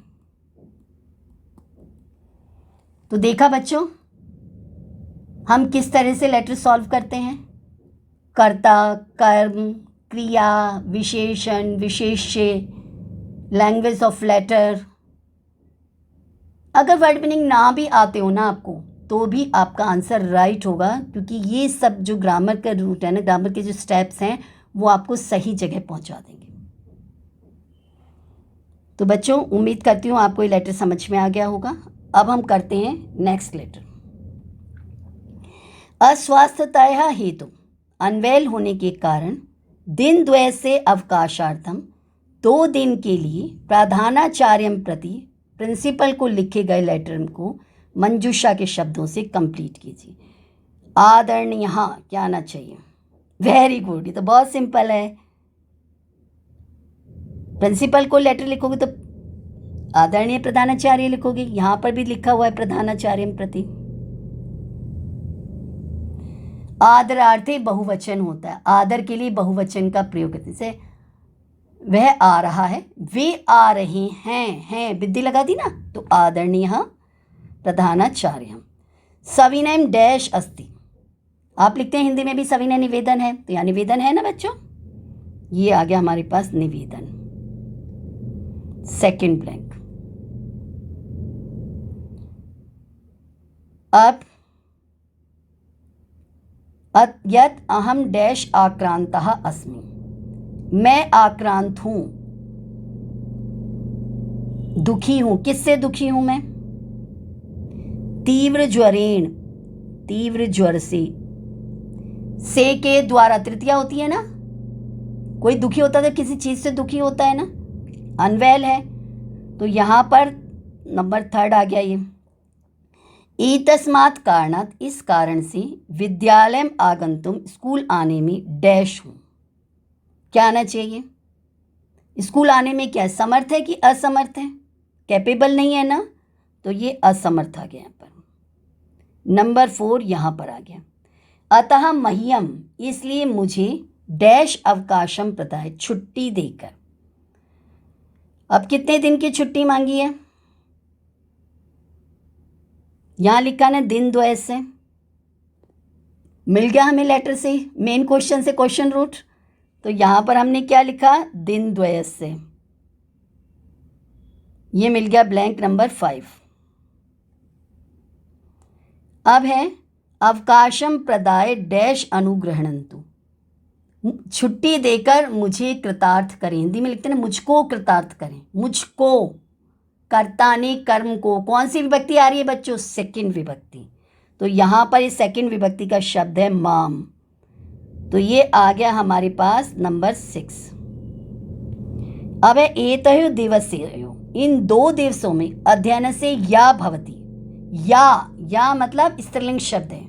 तो देखा बच्चों हम किस तरह से लेटर सॉल्व करते हैं, कर्ता, कर्म, क्रिया, विशेषण, विशेष्य, लैंग्वेज ऑफ लेटर। अगर वर्ड मीनिंग ना भी आते हो ना आपको, तो भी आपका आंसर राइट होगा, क्योंकि ये सब जो ग्रामर का रूट है ना, ग्रामर के जो स्टेप्स हैं, वो आपको सही जगह पहुंचा देंगे। तो बच्चों उम्मीद करती हूँ आपको ये लेटर समझ में आ गया होगा। अब हम करते हैं नेक्स्ट लेटर। अस्वास्थ्यतायाः हेतु, अनवेल होने के कारण, दिन द्वय से अवकाशार्थम, 2 दिन के लिए प्रधानाचार्यम प्रति, प्रिंसिपल को लिखे गए लेटर को मंजूषा के शब्दों से कंप्लीट कीजिए। आदरणीय क्या आना चाहिए, वेरी गुड, ये तो बहुत सिंपल है। प्रिंसिपल को लेटर लिखोगे तो आदरणीय प्रधानाचार्य लिखोगे, यहां पर भी लिखा हुआ है प्रधानाचार्यम प्रति। आदरार्थे बहुवचन होता है, आदर के लिए बहुवचन का प्रयोग करते हैं। वह आ रहा है, वे आ रहे हैं विद्धि लगा दी ना, तो आदरणीय प्रधानाचार्य। सविनय डैश अस्ति, आप लिखते हैं हिंदी में भी सविनय निवेदन है, तो यहाँ निवेदन है ना बच्चों, ये आ गया हमारे पास निवेदन, सेकंड ब्लैंक। अब यत अहम डैश आक्रांतः अस्मि, मैं आक्रांत हूं, दुखी हूं। किससे दुखी हूं मैं, तीव्र ज्वरेण, तीव्र ज्वर से के द्वारा, तृतीया होती है ना, कोई दुखी होता है तो किसी चीज से दुखी होता है ना, अनवेल है, तो यहां पर नंबर 3 आ गया ये। एतस्मात् कारणात्, इस कारण से, विद्यालय आगंतुम, स्कूल आने में डैश हूं, क्या आना चाहिए, स्कूल आने में क्या समर्थ है कि असमर्थ है, कैपेबल नहीं है ना, तो ये असमर्थ आ गया यहाँ पर। नंबर 4 यहाँ पर आ गया। अतः मह्यम, इसलिए मुझे डैश अवकाशम प्रदाय, छुट्टी देकर। अब कितने दिन की छुट्टी मांगी है? यहाँ लिखा ना दिन द्वय से, मिल गया हमें लेटर से, मेन क्वेश्चन से क्वेश्चन रूट। तो यहाँ पर हमने क्या लिखा? दिन द्वय से। ये मिल गया ब्लैंक नंबर 5। अब है अवकाशम प्रदाय डैश अनुग्रहणंतु, छुट्टी देकर मुझे कृतार्थ करें। हिंदी में लिखते हैं ना, मुझको कृतार्थ करें। मुझको, कर्ता ने कर्म को, कौन सी विभक्ति आ रही है बच्चों? सेकंड विभक्ति। तो यहाँ पर इस सेकंड विभक्ति का शब्द है माम। तो ये आ गया हमारे पास नंबर 6। अब है एतयो दिवसयो, इन 2 दिवसों में अध्ययन से या भवती, या मतलब स्त्रीलिंग शब्द है,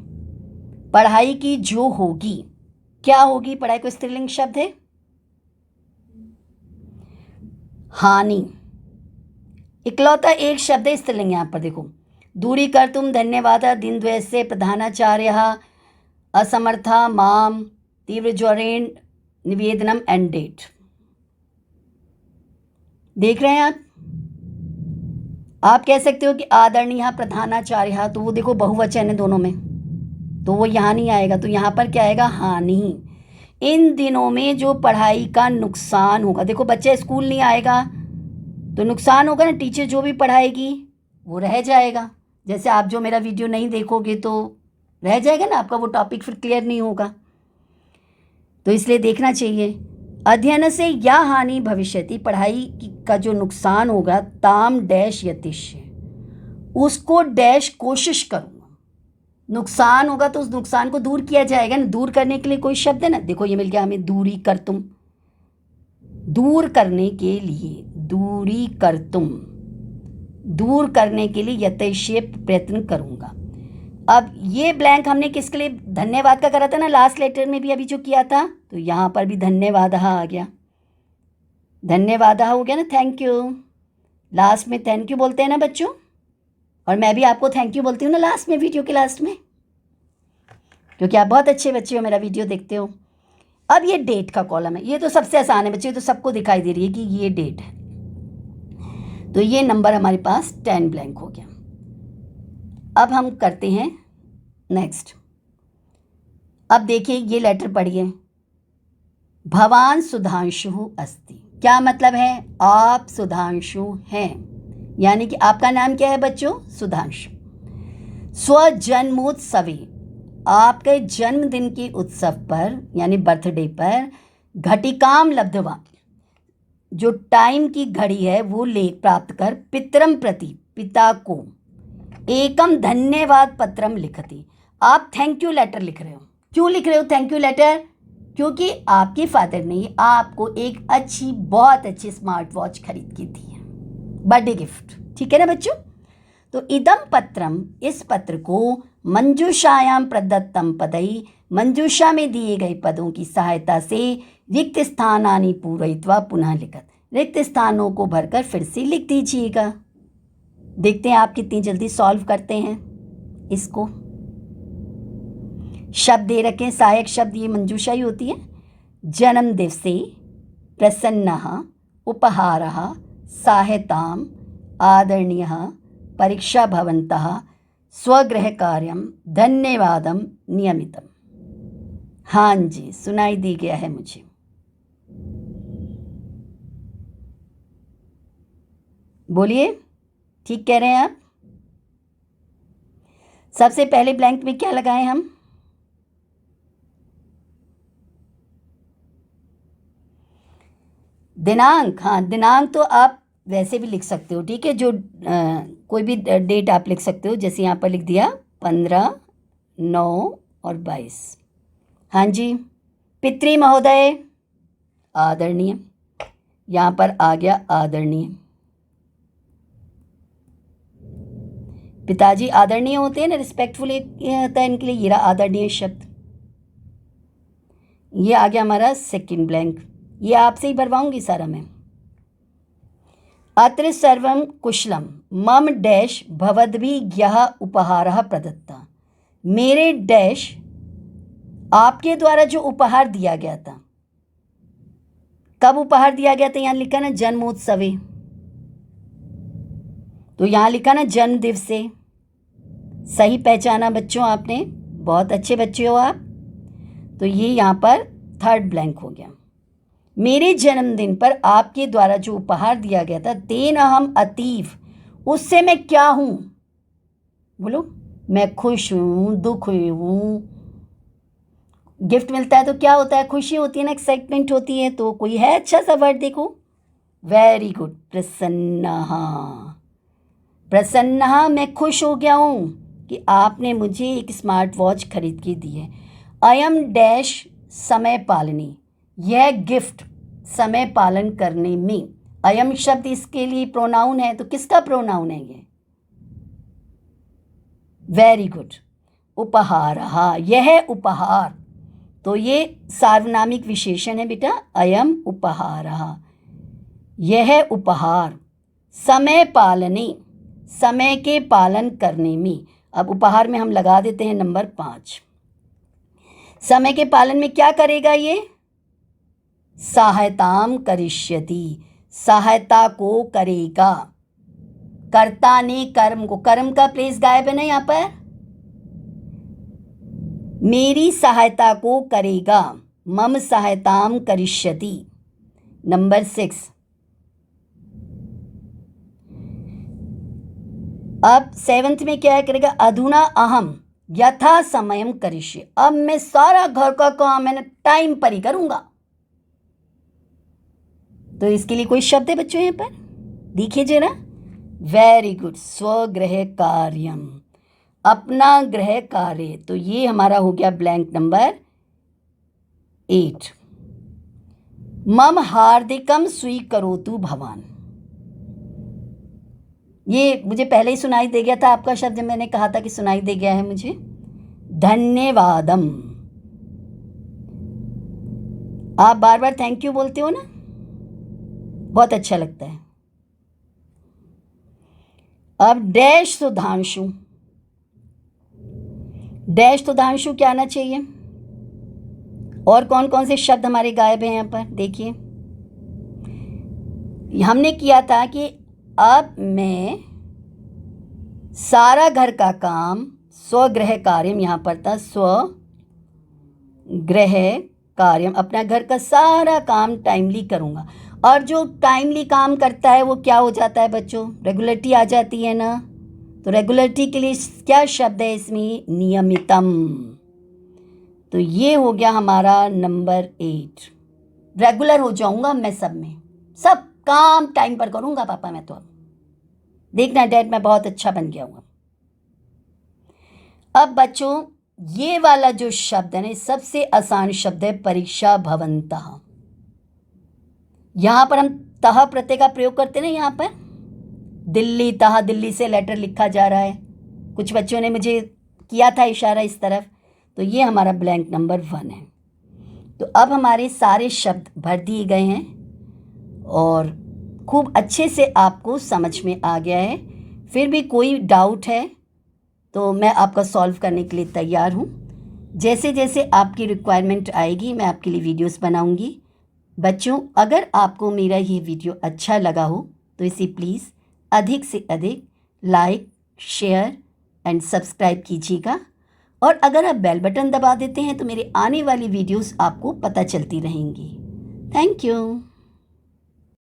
पढ़ाई की जो होगी। क्या होगी? पढ़ाई को स्त्रीलिंग शब्द है हानि। इकलौता एक शब्द है स्त्रीलिंग। यहाँ पर देखो, दूरी कर तुम, धन्यवाद, दिन द्वय से, प्रधानाचार्य, असमर्था, माम, तीव्र ज्वरेण, निवेदनम एंड डेट। देख रहे हैं आप कह सकते हो कि आदरणीय, प्रधानाचार्य, तो वो देखो बहुवचन है दोनों में, तो वो यहाँ नहीं आएगा। तो यहाँ पर क्या आएगा? हानि। इन दिनों में जो पढ़ाई का नुकसान होगा, देखो बच्चा स्कूल नहीं आएगा तो नुकसान होगा ना, टीचर जो भी पढ़ाएगी वो रह जाएगा। जैसे आप जो मेरा वीडियो नहीं देखोगे तो रह जाएगा ना आपका वो टॉपिक, फिर क्लियर नहीं होगा। तो इसलिए देखना चाहिए। अध्ययन से या हानि भविष्यति, पढ़ाई का जो नुकसान होगा, ताम डैश यतिष्य, उसको डैश कोशिश करूँगा। नुकसान होगा तो उस नुकसान को दूर किया जाएगा ना, दूर करने के लिए कोई शब्द है ना। देखो ये मिल गया हमें, दूरी कर तुम, दूर करने के लिए, दूरी कर तुम, दूर करने के लिए यथेष्य प्रयत्न करूँगा। अब ये ब्लैंक हमने किसके लिए? धन्यवाद का करा था ना लास्ट लेटर में भी, अभी जो किया था। तो यहाँ पर भी धन्यवाद आ गया, धन्यवाद हो गया ना, थैंक यू। लास्ट में थैंक यू बोलते हैं ना बच्चों, और मैं भी आपको थैंक यू बोलती हूँ ना लास्ट में, वीडियो के लास्ट में, क्योंकि आप बहुत अच्छे बच्चे हो, मेरा वीडियो देखते हो। अब ये डेट का कॉलम है, ये तो सबसे आसान है बच्चे, तो सबको दिखाई दे रही है कि ये डेट है। तो ये नंबर हमारे पास 10 ब्लैंक हो गया। अब हम करते हैं नेक्स्ट। अब देखिए ये लेटर पढ़िए, भवान सुधांशु अस्ति, क्या मतलब है? आप सुधांशु हैं, यानी कि आपका नाम क्या है बच्चों? सुधांशु। स्वजन्मोत्सवे, आपके जन्मदिन के उत्सव पर यानी बर्थडे पर, घटिकाम लब्धवा, जो टाइम की घड़ी है वो ले प्राप्त कर, पितरम प्रति, पिता को, एकम धन्यवाद पत्रम लिखती, आप थैंक यू लेटर लिख रहे हो। क्यों लिख रहे हो थैंक यू लेटर? क्योंकि आपके फादर ने आपको एक अच्छी, बहुत अच्छी स्मार्ट वॉच खरीद के दी है, बर्थडे गिफ्ट, ठीक है ना बच्चों। तो इदम पत्रम, इस पत्र को, मंजूषायाम प्रदत्तम पदई, मंजूषा में दिए गए पदों की सहायता से, रिक्त स्थानानि पूरयित्वा पुनः लिखत, रिक्त स्थानों को भरकर फिर से लिख दीजिएगा। देखते हैं आप कितनी जल्दी सॉल्व करते हैं इसको। शब्द दे रखे, सहायक शब्द ये मंजूषा ही होती है। जन्म दिवसे, प्रसन्नः, उपहारः, सहायताम, आदरणीयः, परीक्षा भवन्तः, स्वगृह कार्यम, धन्यवादम, नियमितम। हाँ जी, सुनाई दी गया है मुझे। बोलिए, ठीक कह रहे हैं आप। सबसे पहले ब्लैंक में क्या लगाएं हम? दिनांक। हाँ, दिनांक तो आप वैसे भी लिख सकते हो, ठीक है, जो कोई भी डेट आप लिख सकते हो, जैसे यहाँ पर लिख दिया 15, 9 और 22। हाँ जी। पितृ महोदय, आदरणीय, यहाँ पर आ गया आदरणीय। पिताजी आदरणीय होते हैं ना, रिस्पेक्टफुल होता है इनके लिए, ये रहा आदरणीय शब्द। ये आ गया हमारा सेकंड ब्लैंक, ये आपसे ही भरवाऊंगी सारा मैं। अत्र सर्वं कुशलम मम डैश भवद्भिः उपहारः प्रदत्ता। मेरे डैश आपके द्वारा जो उपहार दिया गया था, कब उपहार दिया गया था? यहाँ लिखा ना जन्मोत्सवे, तो यहाँ लिखा ना जन्म दिवसे। सही पहचाना बच्चों आपने, बहुत अच्छे बच्चे हो आप। तो ये यहाँ पर थर्ड ब्लैंक हो गया। मेरे जन्मदिन पर आपके द्वारा जो उपहार दिया गया था, तेन अहम अतीव, उससे मैं क्या हूँ? बोलो, मैं खुश हूँ, दुख हूँ। गिफ्ट मिलता है तो क्या होता है? खुशी होती है ना, एक्साइटमेंट होती है। तो कोई है अच्छा सा वर्ड? देखो, वेरी गुड, प्रसन्नः। प्रसन्नः, मैं खुश हो गया हूँ कि आपने मुझे एक स्मार्ट वॉच खरीद के दी है। अयम डैश समय पालनी, यह गिफ्ट समय पालन करने में। अयम शब्द इसके लिए प्रोनाउन है, तो किसका प्रोनाउन है ये? वेरी गुड, उपहारः, यह उपहार। तो ये सार्वनामिक विशेषण है बेटा, अयम उपहारः, यह उपहार समय पालने, समय के पालन करने में। अब उपहार में हम लगा देते हैं नंबर 5। समय के पालन में क्या करेगा ये? सहायताम करिष्यति, सहायता को करेगा। कर्ता ने कर्म को, कर्म का प्लेस गायब है ना यहाँ पर। मेरी सहायता को करेगा, मम सहायताम करिष्यति। नंबर 6। अब 7th में क्या करेगा? अधुना अहम यथा समयम करिष्ये, अब मैं सारा घर का काम मैंने टाइम पर ही करूंगा। तो इसके लिए कोई शब्द है बच्चों यहाँ पर? देखिए जरा, वेरी गुड, स्वगृह कार्यम, अपना गृह कार्य। तो ये हमारा हो गया ब्लैंक नंबर 8। मम हार्दिकम स्वीकरोतु भवान, ये मुझे पहले ही सुनाई दे गया था आपका शब्द, जब मैंने कहा था कि सुनाई दे गया है मुझे। धन्यवादम, आप बार बार थैंक यू बोलते हो ना, बहुत अच्छा लगता है। अब डैश सुधांशु, डैश सुधांशु क्या आना चाहिए? और कौन कौन से शब्द हमारे गायब हैं यहाँ पर? देखिए, हमने किया था कि अब मैं सारा घर का काम, स्वगृह कार्यम, यहाँ पर था स्वगृह कार्यम, अपना घर का सारा काम टाइमली करूँगा। और जो टाइमली काम करता है वो क्या हो जाता है बच्चों? रेगुलरिटी आ जाती है ना। तो रेगुलरिटी के लिए क्या शब्द है इसमें? नियमितम। तो ये हो गया हमारा नंबर 8। रेगुलर हो जाऊंगा मैं सब में, सब काम टाइम पर करूंगा पापा मैं। तो अब देखना डैड, मैं बहुत अच्छा बन गया हूँ। अब बच्चों ये वाला जो शब्द है ना, सबसे आसान शब्द है परीक्षा भवन्तः। यहाँ पर हम तह प्रत्यय का प्रयोग करते हैं ना, यहाँ पर दिल्ली तह, दिल्ली से लेटर लिखा जा रहा है। कुछ बच्चों ने मुझे किया था इशारा इस तरफ। तो ये हमारा ब्लैंक नंबर 1 है। तो अब हमारे सारे शब्द भर दिए गए हैं और खूब अच्छे से आपको समझ में आ गया है। फिर भी कोई डाउट है तो मैं आपका सॉल्व करने के लिए तैयार हूँ। जैसे जैसे आपकी रिक्वायरमेंट आएगी मैं आपके लिए वीडियोस बनाऊँगी। बच्चों, अगर आपको मेरा ये वीडियो अच्छा लगा हो तो इसे प्लीज़ अधिक से अधिक लाइक, शेयर एंड सब्सक्राइब कीजिएगा। और अगर आप बेल बटन दबा देते हैं तो मेरे आने वाली वीडियोस आपको पता चलती रहेंगी। Thank you.